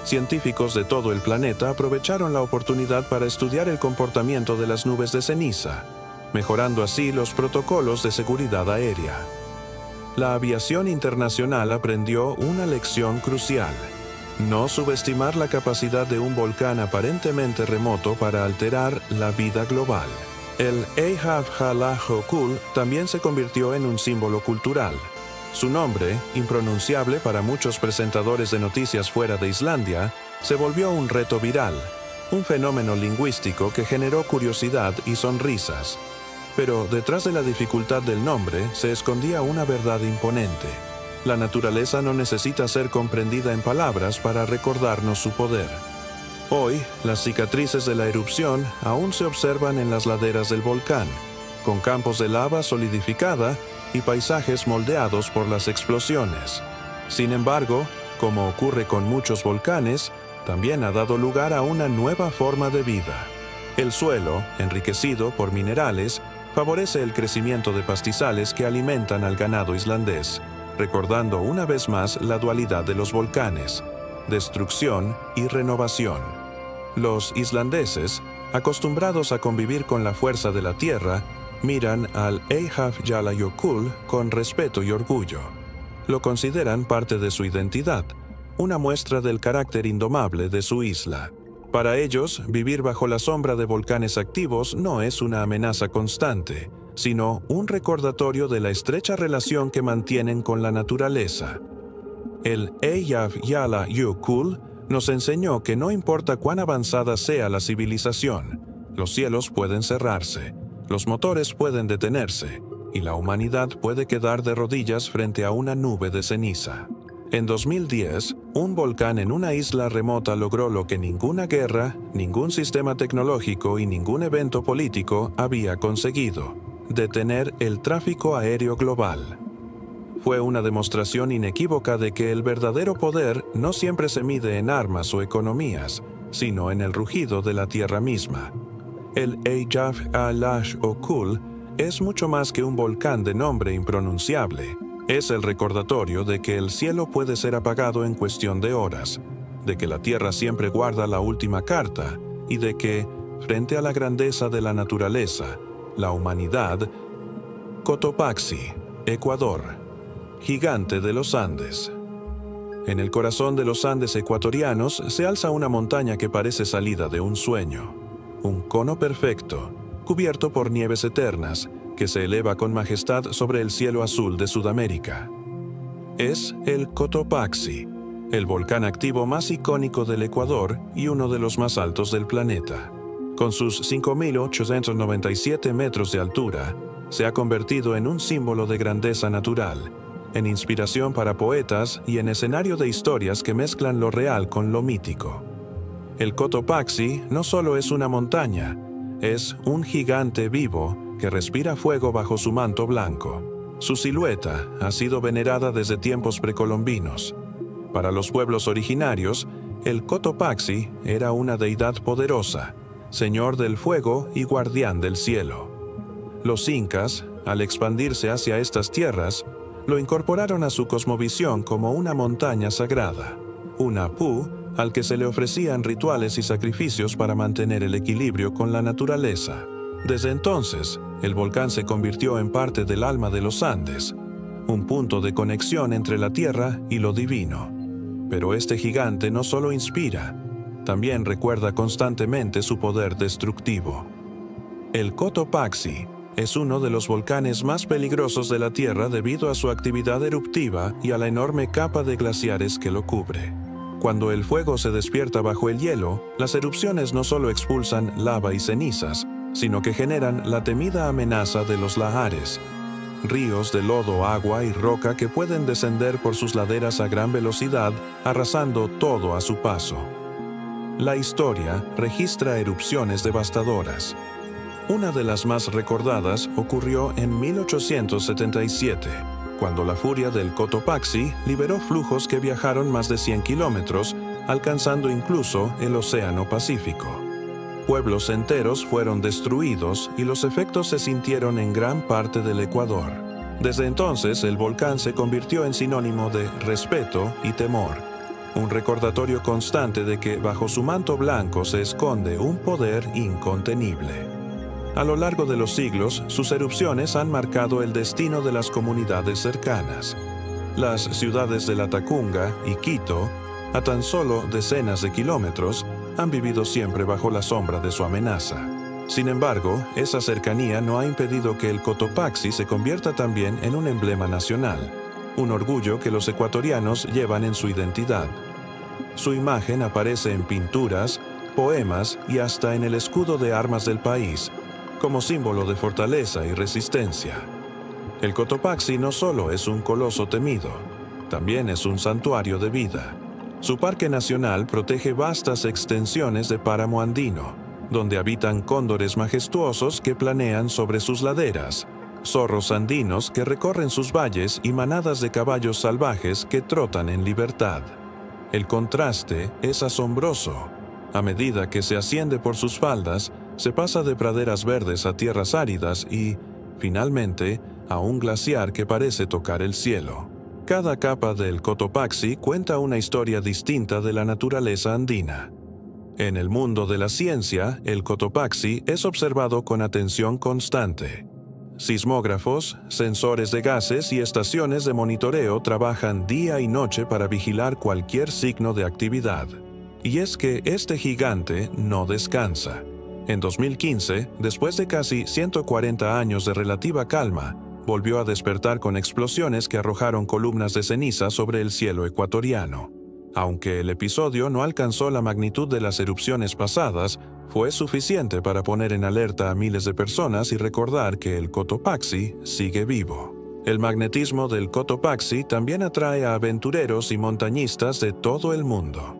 Científicos de todo el planeta aprovecharon la oportunidad para estudiar el comportamiento de las nubes de ceniza, mejorando así los protocolos de seguridad aérea. La aviación internacional aprendió una lección crucial: no subestimar la capacidad de un volcán aparentemente remoto para alterar la vida global. El Eyjafjallajökull también se convirtió en un símbolo cultural. Su nombre, impronunciable para muchos presentadores de noticias fuera de Islandia, se volvió un reto viral, un fenómeno lingüístico que generó curiosidad y sonrisas. Pero detrás de la dificultad del nombre se escondía una verdad imponente. La naturaleza no necesita ser comprendida en palabras para recordarnos su poder. Hoy, las cicatrices de la erupción aún se observan en las laderas del volcán, con campos de lava solidificada y paisajes moldeados por las explosiones. Sin embargo, como ocurre con muchos volcanes, también ha dado lugar a una nueva forma de vida. El suelo, enriquecido por minerales, favorece el crecimiento de pastizales que alimentan al ganado islandés, recordando una vez más la dualidad de los volcanes, destrucción y renovación. Los islandeses, acostumbrados a convivir con la fuerza de la tierra, miran al Eyjafjallajökull con respeto y orgullo. Lo consideran parte de su identidad, una muestra del carácter indomable de su isla. Para ellos, vivir bajo la sombra de volcanes activos no es una amenaza constante, sino un recordatorio de la estrecha relación que mantienen con la naturaleza. El Eyjafjallajökull nos enseñó que no importa cuán avanzada sea la civilización, los cielos pueden cerrarse, los motores pueden detenerse, y la humanidad puede quedar de rodillas frente a una nube de ceniza. En 2010, un volcán en una isla remota logró lo que ninguna guerra, ningún sistema tecnológico y ningún evento político había conseguido: detener el tráfico aéreo global. Fue una demostración inequívoca de que el verdadero poder no siempre se mide en armas o economías, sino en el rugido de la tierra misma. El Eyjafjallajökull es mucho más que un volcán de nombre impronunciable. Es el recordatorio de que el cielo puede ser apagado en cuestión de horas, de que la tierra siempre guarda la última carta y de que, frente a la grandeza de la naturaleza, la humanidad... Cotopaxi, Ecuador. Gigante de los Andes. En el corazón de los Andes ecuatorianos se alza una montaña que parece salida de un sueño. Un cono perfecto, cubierto por nieves eternas, que se eleva con majestad sobre el cielo azul de Sudamérica. Es el Cotopaxi, el volcán activo más icónico del Ecuador y uno de los más altos del planeta. Con sus 5.897 metros de altura, se ha convertido en un símbolo de grandeza natural, en inspiración para poetas y en escenario de historias que mezclan lo real con lo mítico. El Cotopaxi no solo es una montaña, es un gigante vivo que respira fuego bajo su manto blanco. Su silueta ha sido venerada desde tiempos precolombinos. Para los pueblos originarios, el Cotopaxi era una deidad poderosa, señor del fuego y guardián del cielo. Los incas, al expandirse hacia estas tierras, lo incorporaron a su cosmovisión como una montaña sagrada, un apú al que se le ofrecían rituales y sacrificios para mantener el equilibrio con la naturaleza. Desde entonces, el volcán se convirtió en parte del alma de los Andes, un punto de conexión entre la tierra y lo divino. Pero este gigante no solo inspira, también recuerda constantemente su poder destructivo. El Cotopaxi es uno de los volcanes más peligrosos de la Tierra debido a su actividad eruptiva y a la enorme capa de glaciares que lo cubre. Cuando el fuego se despierta bajo el hielo, las erupciones no solo expulsan lava y cenizas, sino que generan la temida amenaza de los lahares, ríos de lodo, agua y roca que pueden descender por sus laderas a gran velocidad, arrasando todo a su paso. La historia registra erupciones devastadoras. Una de las más recordadas ocurrió en 1877, cuando la furia del Cotopaxi liberó flujos que viajaron más de 100 kilómetros, alcanzando incluso el Océano Pacífico. Pueblos enteros fueron destruidos y los efectos se sintieron en gran parte del Ecuador. Desde entonces, el volcán se convirtió en sinónimo de respeto y temor, un recordatorio constante de que bajo su manto blanco se esconde un poder incontenible. A lo largo de los siglos, sus erupciones han marcado el destino de las comunidades cercanas. Las ciudades de Latacunga y Quito, a tan solo decenas de kilómetros, han vivido siempre bajo la sombra de su amenaza. Sin embargo, esa cercanía no ha impedido que el Cotopaxi se convierta también en un emblema nacional, un orgullo que los ecuatorianos llevan en su identidad. Su imagen aparece en pinturas, poemas y hasta en el escudo de armas del país, como símbolo de fortaleza y resistencia. El Cotopaxi no solo es un coloso temido, también es un santuario de vida. Su parque nacional protege vastas extensiones de páramo andino, donde habitan cóndores majestuosos que planean sobre sus laderas, zorros andinos que recorren sus valles y manadas de caballos salvajes que trotan en libertad. El contraste es asombroso. A medida que se asciende por sus faldas, se pasa de praderas verdes a tierras áridas y, finalmente, a un glaciar que parece tocar el cielo. Cada capa del Cotopaxi cuenta una historia distinta de la naturaleza andina. En el mundo de la ciencia, el Cotopaxi es observado con atención constante. Sismógrafos, sensores de gases y estaciones de monitoreo trabajan día y noche para vigilar cualquier signo de actividad. Y es que este gigante no descansa. En 2015, después de casi 140 años de relativa calma, volvió a despertar con explosiones que arrojaron columnas de ceniza sobre el cielo ecuatoriano. Aunque el episodio no alcanzó la magnitud de las erupciones pasadas, fue suficiente para poner en alerta a miles de personas y recordar que el Cotopaxi sigue vivo. El magnetismo del Cotopaxi también atrae a aventureros y montañistas de todo el mundo.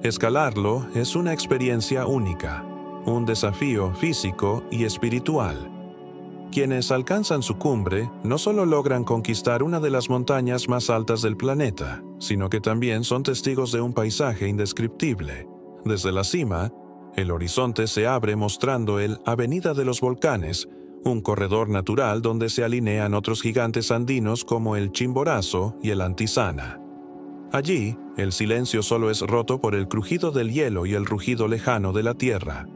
Escalarlo es una experiencia única, un desafío físico y espiritual. Quienes alcanzan su cumbre no solo logran conquistar una de las montañas más altas del planeta, sino que también son testigos de un paisaje indescriptible. Desde la cima, el horizonte se abre mostrando el Avenida de los Volcanes, un corredor natural donde se alinean otros gigantes andinos como el Chimborazo y el Antisana. Allí, el silencio solo es roto por el crujido del hielo y el rugido lejano de la tierra.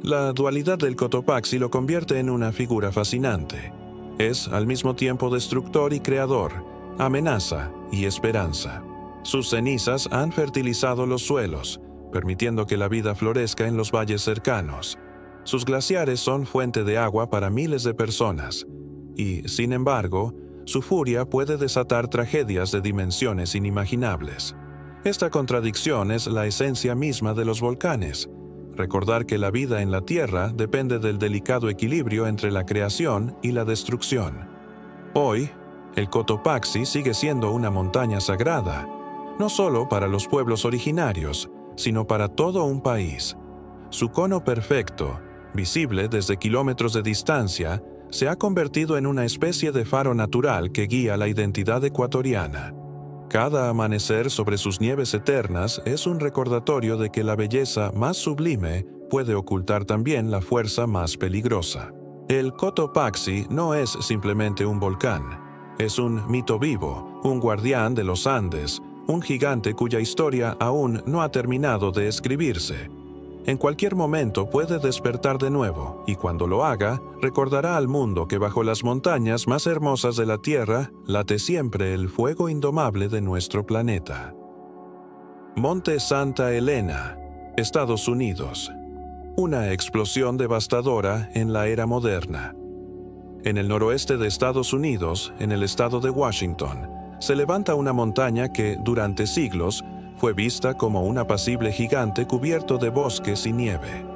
La dualidad del Cotopaxi lo convierte en una figura fascinante. Es al mismo tiempo destructor y creador, amenaza y esperanza. Sus cenizas han fertilizado los suelos, permitiendo que la vida florezca en los valles cercanos. Sus glaciares son fuente de agua para miles de personas, y, sin embargo, su furia puede desatar tragedias de dimensiones inimaginables. Esta contradicción es la esencia misma de los volcanes. Recordar que la vida en la Tierra depende del delicado equilibrio entre la creación y la destrucción. Hoy, el Cotopaxi sigue siendo una montaña sagrada, no solo para los pueblos originarios, sino para todo un país. Su cono perfecto, visible desde kilómetros de distancia, se ha convertido en una especie de faro natural que guía la identidad ecuatoriana. Cada amanecer sobre sus nieves eternas es un recordatorio de que la belleza más sublime puede ocultar también la fuerza más peligrosa. El Cotopaxi no es simplemente un volcán, es un mito vivo, un guardián de los Andes, un gigante cuya historia aún no ha terminado de escribirse. En cualquier momento puede despertar de nuevo, y cuando lo haga, recordará al mundo que bajo las montañas más hermosas de la Tierra late siempre el fuego indomable de nuestro planeta. Monte Santa Elena, Estados Unidos. Una explosión devastadora en la era moderna. En el noroeste de Estados Unidos, en el estado de Washington, se levanta una montaña que, durante siglos, fue vista como un apacible gigante cubierto de bosques y nieve.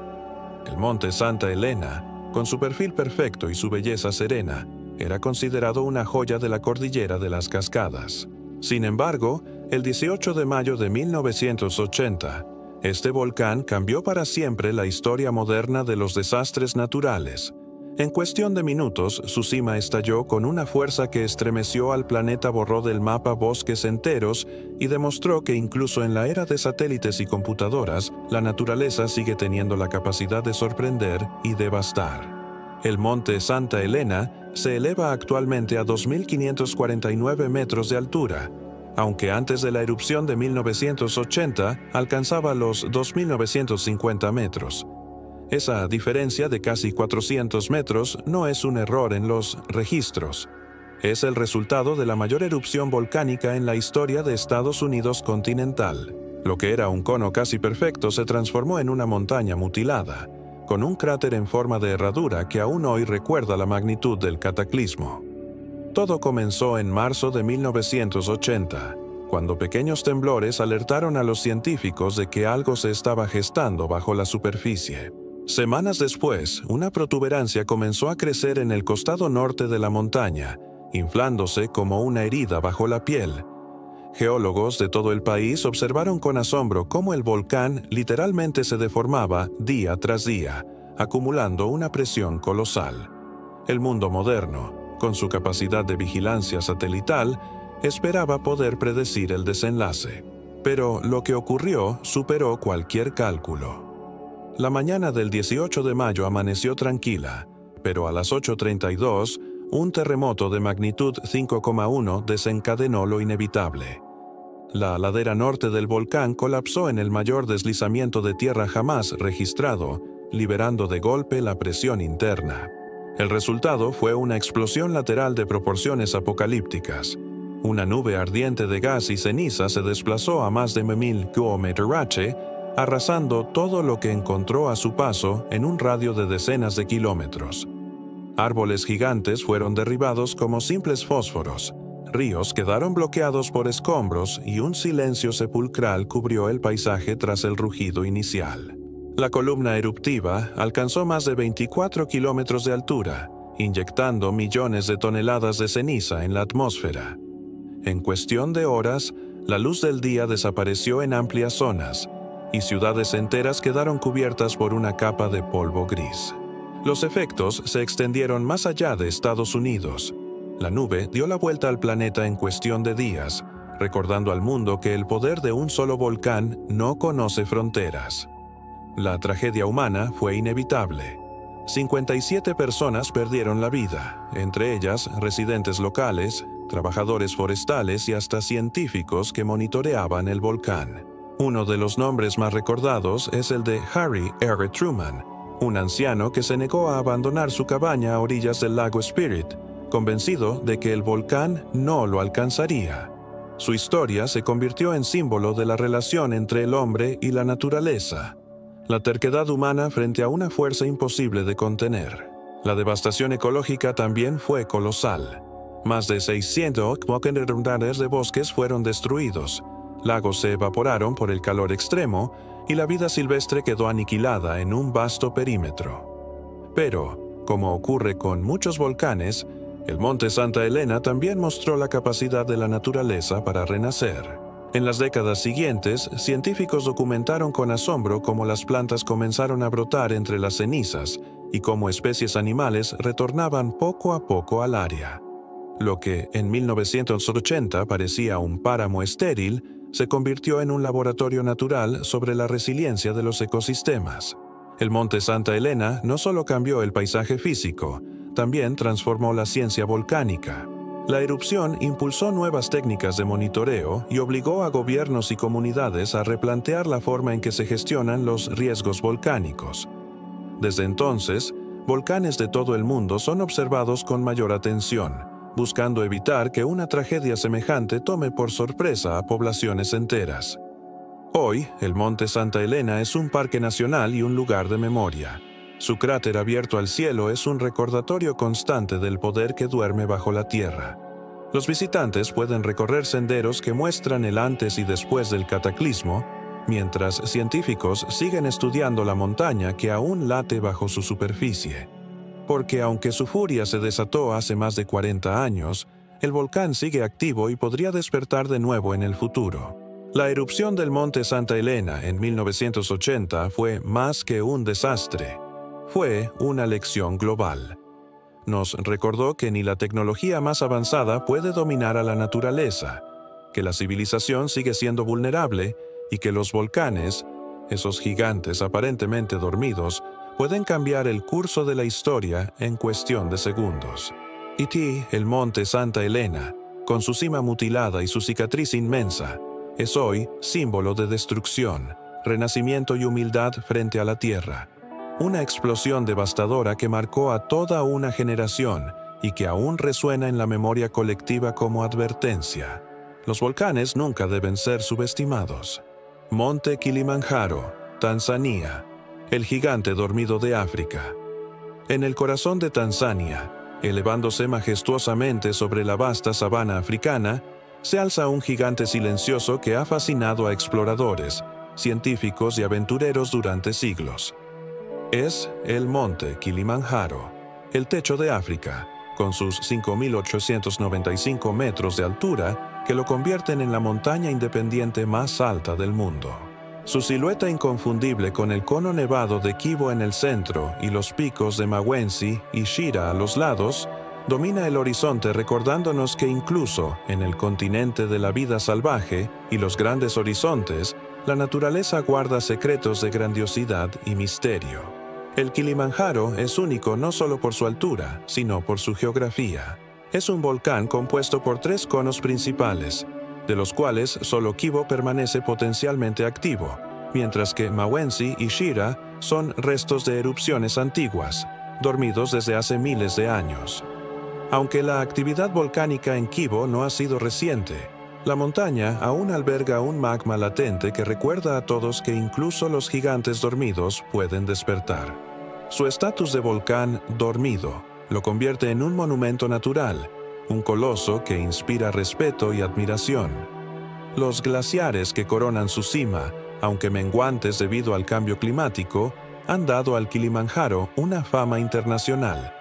El monte Santa Elena, con su perfil perfecto y su belleza serena, era considerado una joya de la cordillera de las Cascadas. Sin embargo, el 18 de mayo de 1980, este volcán cambió para siempre la historia moderna de los desastres naturales. En cuestión de minutos, su cima estalló con una fuerza que estremeció al planeta, borró del mapa bosques enteros y demostró que incluso en la era de satélites y computadoras, la naturaleza sigue teniendo la capacidad de sorprender y devastar. El monte Santa Elena se eleva actualmente a 2.549 metros de altura, aunque antes de la erupción de 1980 alcanzaba los 2.950 metros. Esa diferencia de casi 400 metros no es un error en los registros. Es el resultado de la mayor erupción volcánica en la historia de Estados Unidos continental. Lo que era un cono casi perfecto se transformó en una montaña mutilada, con un cráter en forma de herradura que aún hoy recuerda la magnitud del cataclismo. Todo comenzó en marzo de 1980, cuando pequeños temblores alertaron a los científicos de que algo se estaba gestando bajo la superficie. Semanas después, una protuberancia comenzó a crecer en el costado norte de la montaña, inflándose como una herida bajo la piel. Geólogos de todo el país observaron con asombro cómo el volcán literalmente se deformaba día tras día, acumulando una presión colosal. El mundo moderno, con su capacidad de vigilancia satelital, esperaba poder predecir el desenlace. Pero lo que ocurrió superó cualquier cálculo. La mañana del 18 de mayo amaneció tranquila, pero a las 8:32, un terremoto de magnitud 5,1 desencadenó lo inevitable. La ladera norte del volcán colapsó en el mayor deslizamiento de tierra jamás registrado, liberando de golpe la presión interna. El resultado fue una explosión lateral de proporciones apocalípticas. Una nube ardiente de gas y ceniza se desplazó a más de 1000 km/h, arrasando todo lo que encontró a su paso en un radio de decenas de kilómetros. Árboles gigantes fueron derribados como simples fósforos, ríos quedaron bloqueados por escombros y un silencio sepulcral cubrió el paisaje tras el rugido inicial. La columna eruptiva alcanzó más de 24 kilómetros de altura, inyectando millones de toneladas de ceniza en la atmósfera. En cuestión de horas, la luz del día desapareció en amplias zonas, y ciudades enteras quedaron cubiertas por una capa de polvo gris. Los efectos se extendieron más allá de Estados Unidos. La nube dio la vuelta al planeta en cuestión de días, recordando al mundo que el poder de un solo volcán no conoce fronteras. La tragedia humana fue inevitable. 57 personas perdieron la vida, entre ellas residentes locales, trabajadores forestales y hasta científicos que monitoreaban el volcán. Uno de los nombres más recordados es el de Harry R. Truman, un anciano que se negó a abandonar su cabaña a orillas del lago Spirit, convencido de que el volcán no lo alcanzaría. Su historia se convirtió en símbolo de la relación entre el hombre y la naturaleza, la terquedad humana frente a una fuerza imposible de contener. La devastación ecológica también fue colosal. Más de 600 hectáreas de bosques fueron destruidos, lagos se evaporaron por el calor extremo y la vida silvestre quedó aniquilada en un vasto perímetro. Pero, como ocurre con muchos volcanes, el monte Santa Elena también mostró la capacidad de la naturaleza para renacer. En las décadas siguientes, científicos documentaron con asombro cómo las plantas comenzaron a brotar entre las cenizas y cómo especies animales retornaban poco a poco al área. Lo que en 1980 parecía un páramo estéril, se convirtió en un laboratorio natural sobre la resiliencia de los ecosistemas. El monte Santa Elena no solo cambió el paisaje físico, también transformó la ciencia volcánica. La erupción impulsó nuevas técnicas de monitoreo y obligó a gobiernos y comunidades a replantear la forma en que se gestionan los riesgos volcánicos. Desde entonces, volcanes de todo el mundo son observados con mayor atención, buscando evitar que una tragedia semejante tome por sorpresa a poblaciones enteras. Hoy, el monte Santa Elena es un parque nacional y un lugar de memoria. Su cráter abierto al cielo es un recordatorio constante del poder que duerme bajo la tierra. Los visitantes pueden recorrer senderos que muestran el antes y después del cataclismo, mientras científicos siguen estudiando la montaña que aún late bajo su superficie. Porque aunque su furia se desató hace más de 40 años, el volcán sigue activo y podría despertar de nuevo en el futuro. La erupción del monte Santa Elena en 1980 fue más que un desastre. Fue una lección global. Nos recordó que ni la tecnología más avanzada puede dominar a la naturaleza, que la civilización sigue siendo vulnerable y que los volcanes, esos gigantes aparentemente dormidos, pueden cambiar el curso de la historia en cuestión de segundos. El monte Santa Elena, con su cima mutilada y su cicatriz inmensa, es hoy símbolo de destrucción, renacimiento y humildad frente a la tierra. Una explosión devastadora que marcó a toda una generación y que aún resuena en la memoria colectiva como advertencia. Los volcanes nunca deben ser subestimados. Monte Kilimanjaro, Tanzania. el gigante dormido de África. En el corazón de Tanzania, elevándose majestuosamente sobre la vasta sabana africana, se alza un gigante silencioso que ha fascinado a exploradores, científicos y aventureros durante siglos. Es el monte Kilimanjaro, el techo de África, con sus 5.895 metros de altura que lo convierten en la montaña independiente más alta del mundo. Su silueta inconfundible con el cono nevado de Kibo en el centro y los picos de Mawenzi y Shira a los lados, domina el horizonte recordándonos que incluso en el continente de la vida salvaje y los grandes horizontes, la naturaleza guarda secretos de grandiosidad y misterio. El Kilimanjaro es único no solo por su altura, sino por su geografía. Es un volcán compuesto por 3 conos principales, de los cuales solo Kibo permanece potencialmente activo, mientras que Mawenzi y Shira son restos de erupciones antiguas, dormidos desde hace miles de años. Aunque la actividad volcánica en Kibo no ha sido reciente, la montaña aún alberga un magma latente que recuerda a todos que incluso los gigantes dormidos pueden despertar. Su estatus de volcán dormido lo convierte en un monumento natural, un coloso que inspira respeto y admiración. Los glaciares que coronan su cima, aunque menguantes debido al cambio climático, han dado al Kilimanjaro una fama internacional.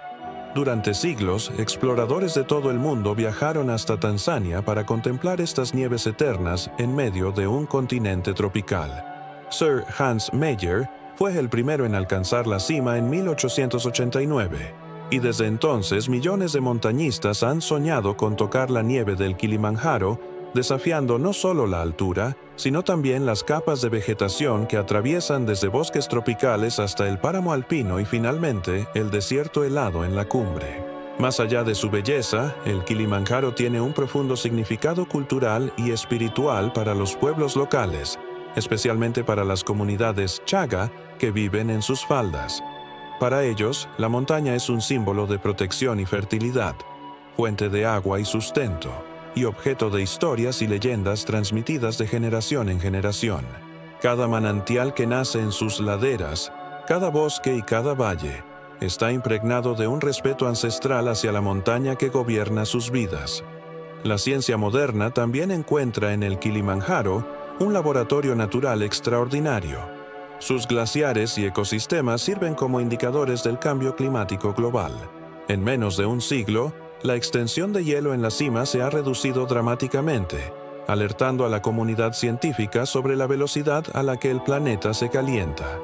Durante siglos, exploradores de todo el mundo viajaron hasta Tanzania para contemplar estas nieves eternas en medio de un continente tropical. Sir Hans Meyer fue el primero en alcanzar la cima en 1889. Y desde entonces millones de montañistas han soñado con tocar la nieve del Kilimanjaro, desafiando no solo la altura, sino también las capas de vegetación que atraviesan desde bosques tropicales hasta el páramo alpino y finalmente el desierto helado en la cumbre. Más allá de su belleza, el Kilimanjaro tiene un profundo significado cultural y espiritual para los pueblos locales, especialmente para las comunidades Chaga que viven en sus faldas. Para ellos, la montaña es un símbolo de protección y fertilidad, fuente de agua y sustento, y objeto de historias y leyendas transmitidas de generación en generación. Cada manantial que nace en sus laderas, cada bosque y cada valle, está impregnado de un respeto ancestral hacia la montaña que gobierna sus vidas. La ciencia moderna también encuentra en el Kilimanjaro un laboratorio natural extraordinario. Sus glaciares y ecosistemas sirven como indicadores del cambio climático global. En menos de un siglo, la extensión de hielo en la cima se ha reducido dramáticamente, alertando a la comunidad científica sobre la velocidad a la que el planeta se calienta.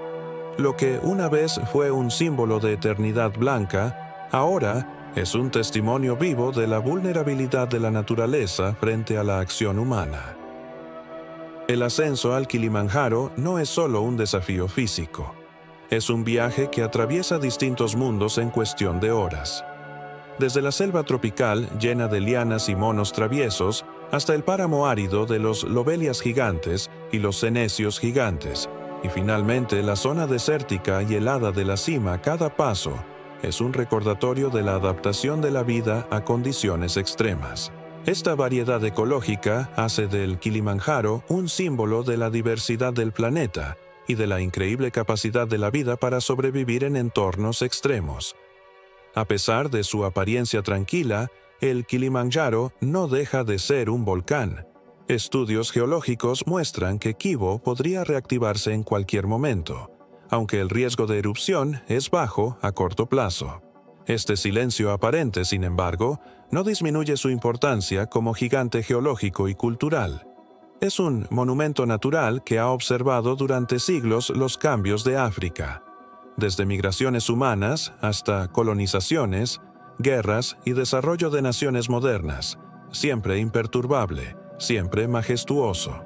Lo que una vez fue un símbolo de eternidad blanca, ahora es un testimonio vivo de la vulnerabilidad de la naturaleza frente a la acción humana. El ascenso al Kilimanjaro no es solo un desafío físico. Es un viaje que atraviesa distintos mundos en cuestión de horas. Desde la selva tropical, llena de lianas y monos traviesos, hasta el páramo árido de los lobelias gigantes y los cenecios gigantes, y finalmente la zona desértica y helada de la cima, cada paso es un recordatorio de la adaptación de la vida a condiciones extremas. Esta variedad ecológica hace del Kilimanjaro un símbolo de la diversidad del planeta y de la increíble capacidad de la vida para sobrevivir en entornos extremos. A pesar de su apariencia tranquila, el Kilimanjaro no deja de ser un volcán. Estudios geológicos muestran que Kibo podría reactivarse en cualquier momento, aunque el riesgo de erupción es bajo a corto plazo. Este silencio aparente, sin embargo, no disminuye su importancia como gigante geológico y cultural. Es un monumento natural que ha observado durante siglos los cambios de África, desde migraciones humanas hasta colonizaciones, guerras y desarrollo de naciones modernas, siempre imperturbable, siempre majestuoso.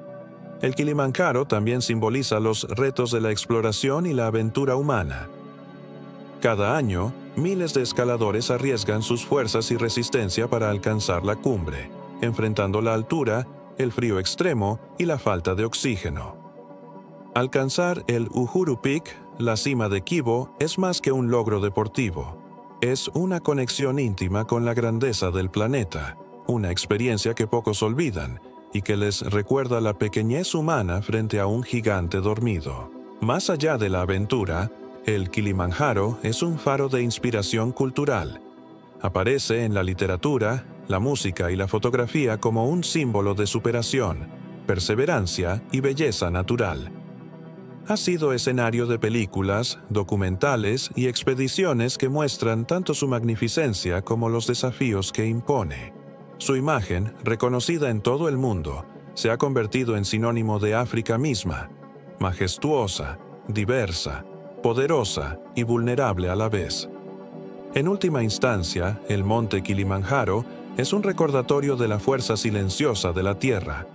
El Kilimanjaro también simboliza los retos de la exploración y la aventura humana. Cada año, miles de escaladores arriesgan sus fuerzas y resistencia para alcanzar la cumbre, enfrentando la altura, el frío extremo y la falta de oxígeno. Alcanzar el Uhuru Peak, la cima de Kibo, es más que un logro deportivo. Es una conexión íntima con la grandeza del planeta, una experiencia que pocos olvidan y que les recuerda la pequeñez humana frente a un gigante dormido. Más allá de la aventura, el Kilimanjaro es un faro de inspiración cultural. Aparece en la literatura, la música y la fotografía como un símbolo de superación, perseverancia y belleza natural. Ha sido escenario de películas, documentales y expediciones que muestran tanto su magnificencia como los desafíos que impone. Su imagen, reconocida en todo el mundo, se ha convertido en sinónimo de África misma, majestuosa, diversa, poderosa y vulnerable a la vez. En última instancia, el monte Kilimanjaro es un recordatorio de la fuerza silenciosa de la Tierra.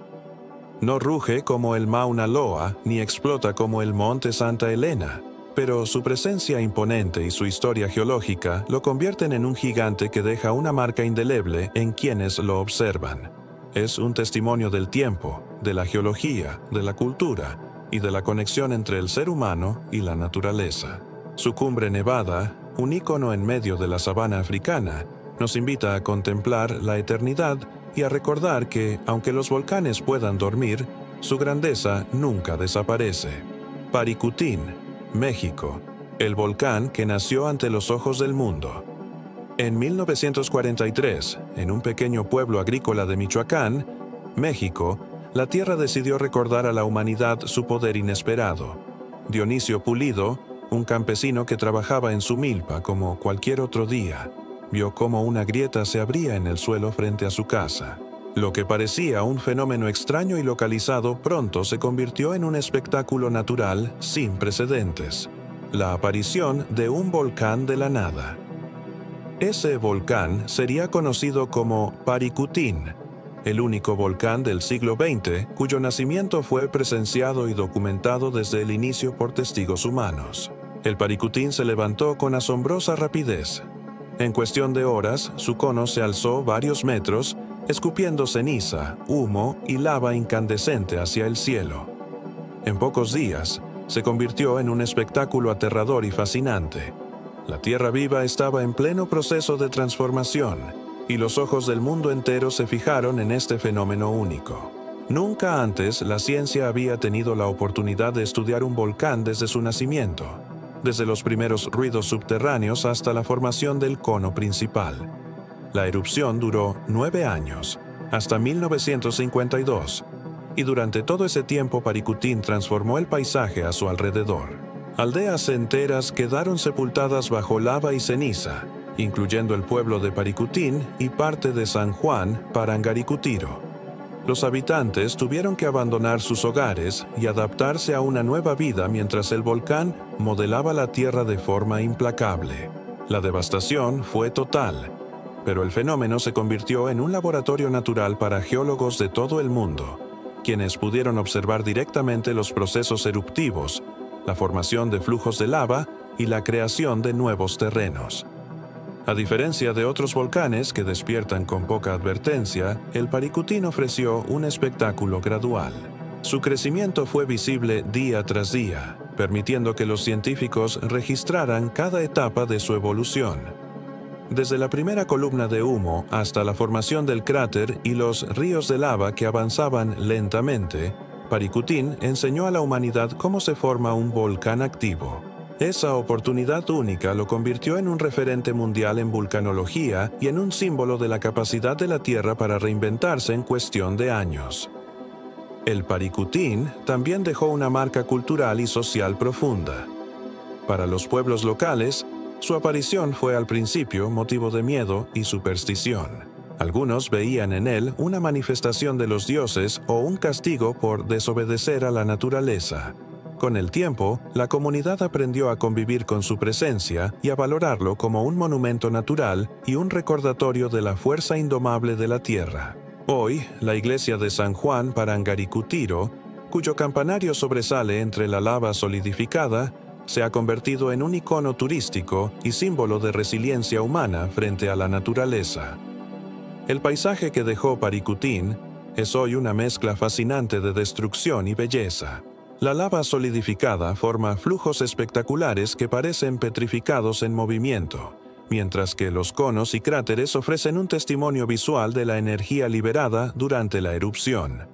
No ruge como el Mauna Loa ni explota como el monte Santa Elena, pero su presencia imponente y su historia geológica lo convierten en un gigante que deja una marca indeleble en quienes lo observan. Es un testimonio del tiempo, de la geología, de la cultura y de la conexión entre el ser humano y la naturaleza. Su cumbre nevada, un ícono en medio de la sabana africana, nos invita a contemplar la eternidad y a recordar que, aunque los volcanes puedan dormir, su grandeza nunca desaparece. Paricutín, México, el volcán que nació ante los ojos del mundo. En 1943, en un pequeño pueblo agrícola de Michoacán, México, la tierra decidió recordar a la humanidad su poder inesperado. Dionisio Pulido, un campesino que trabajaba en su milpa como cualquier otro día, vio cómo una grieta se abría en el suelo frente a su casa. Lo que parecía un fenómeno extraño y localizado pronto se convirtió en un espectáculo natural sin precedentes: la aparición de un volcán de la nada. Ese volcán sería conocido como Paricutín, el único volcán del siglo XX cuyo nacimiento fue presenciado y documentado desde el inicio por testigos humanos. El Paricutín se levantó con asombrosa rapidez. En cuestión de horas, su cono se alzó varios metros, escupiendo ceniza, humo y lava incandescente hacia el cielo. En pocos días, se convirtió en un espectáculo aterrador y fascinante. La Tierra viva estaba en pleno proceso de transformación, y los ojos del mundo entero se fijaron en este fenómeno único. Nunca antes la ciencia había tenido la oportunidad de estudiar un volcán desde su nacimiento, desde los primeros ruidos subterráneos hasta la formación del cono principal. La erupción duró 9 años, hasta 1952, y durante todo ese tiempo Paricutín transformó el paisaje a su alrededor. Aldeas enteras quedaron sepultadas bajo lava y ceniza, incluyendo el pueblo de Paricutín y parte de San Juan, Parangaricutiro. Los habitantes tuvieron que abandonar sus hogares y adaptarse a una nueva vida mientras el volcán modelaba la tierra de forma implacable. La devastación fue total, pero el fenómeno se convirtió en un laboratorio natural para geólogos de todo el mundo, quienes pudieron observar directamente los procesos eruptivos, la formación de flujos de lava y la creación de nuevos terrenos. A diferencia de otros volcanes que despiertan con poca advertencia, el Paricutín ofreció un espectáculo gradual. Su crecimiento fue visible día tras día, permitiendo que los científicos registraran cada etapa de su evolución. Desde la primera columna de humo hasta la formación del cráter y los ríos de lava que avanzaban lentamente, Paricutín enseñó a la humanidad cómo se forma un volcán activo. Esa oportunidad única lo convirtió en un referente mundial en vulcanología y en un símbolo de la capacidad de la Tierra para reinventarse en cuestión de años. El Paricutín también dejó una marca cultural y social profunda. Para los pueblos locales, su aparición fue al principio motivo de miedo y superstición. Algunos veían en él una manifestación de los dioses o un castigo por desobedecer a la naturaleza. Con el tiempo, la comunidad aprendió a convivir con su presencia y a valorarlo como un monumento natural y un recordatorio de la fuerza indomable de la tierra. Hoy, la iglesia de San Juan Parangaricutiro, cuyo campanario sobresale entre la lava solidificada, se ha convertido en un icono turístico y símbolo de resiliencia humana frente a la naturaleza. El paisaje que dejó Paricutín es hoy una mezcla fascinante de destrucción y belleza. La lava solidificada forma flujos espectaculares que parecen petrificados en movimiento, mientras que los conos y cráteres ofrecen un testimonio visual de la energía liberada durante la erupción.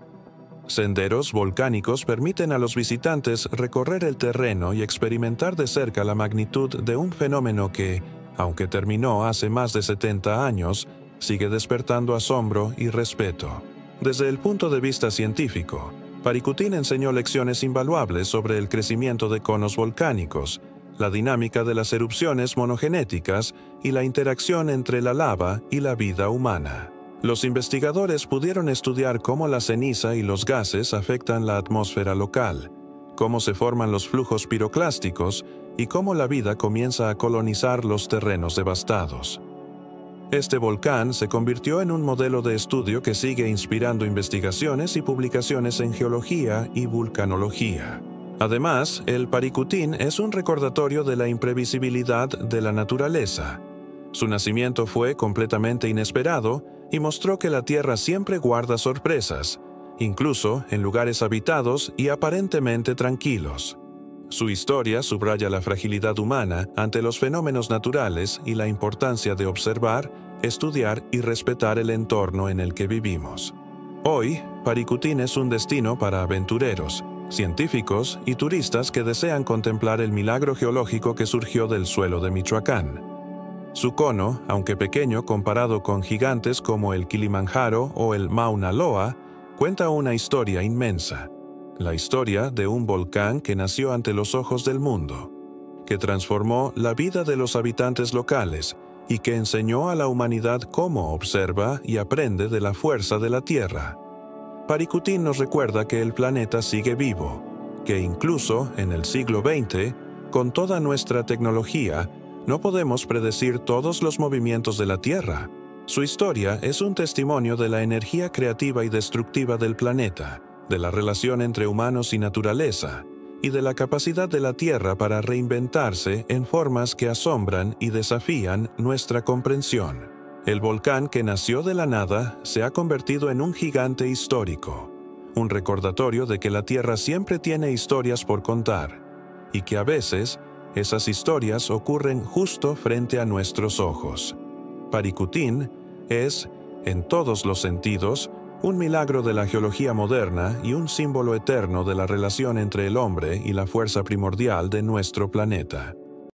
Senderos volcánicos permiten a los visitantes recorrer el terreno y experimentar de cerca la magnitud de un fenómeno que, aunque terminó hace más de 70 años, sigue despertando asombro y respeto. Desde el punto de vista científico, Paricutín enseñó lecciones invaluables sobre el crecimiento de conos volcánicos, la dinámica de las erupciones monogenéticas y la interacción entre la lava y la vida humana. Los investigadores pudieron estudiar cómo la ceniza y los gases afectan la atmósfera local, cómo se forman los flujos piroclásticos y cómo la vida comienza a colonizar los terrenos devastados. Este volcán se convirtió en un modelo de estudio que sigue inspirando investigaciones y publicaciones en geología y vulcanología. Además, el Paricutín es un recordatorio de la imprevisibilidad de la naturaleza. Su nacimiento fue completamente inesperado y mostró que la Tierra siempre guarda sorpresas, incluso en lugares habitados y aparentemente tranquilos. Su historia subraya la fragilidad humana ante los fenómenos naturales y la importancia de observar, estudiar y respetar el entorno en el que vivimos. Hoy, Paricutín es un destino para aventureros, científicos y turistas que desean contemplar el milagro geológico que surgió del suelo de Michoacán. Su cono, aunque pequeño comparado con gigantes como el Kilimanjaro o el Mauna Loa, cuenta una historia inmensa. La historia de un volcán que nació ante los ojos del mundo, que transformó la vida de los habitantes locales y que enseñó a la humanidad cómo observa y aprende de la fuerza de la Tierra. Paricutín nos recuerda que el planeta sigue vivo, que incluso en el siglo XX, con toda nuestra tecnología, no podemos predecir todos los movimientos de la Tierra. Su historia es un testimonio de la energía creativa y destructiva del planeta, de la relación entre humanos y naturaleza, y de la capacidad de la Tierra para reinventarse en formas que asombran y desafían nuestra comprensión. El volcán que nació de la nada se ha convertido en un gigante histórico, un recordatorio de que la Tierra siempre tiene historias por contar, y que a veces esas historias ocurren justo frente a nuestros ojos. Paricutín es, en todos los sentidos, un milagro de la geología moderna y un símbolo eterno de la relación entre el hombre y la fuerza primordial de nuestro planeta.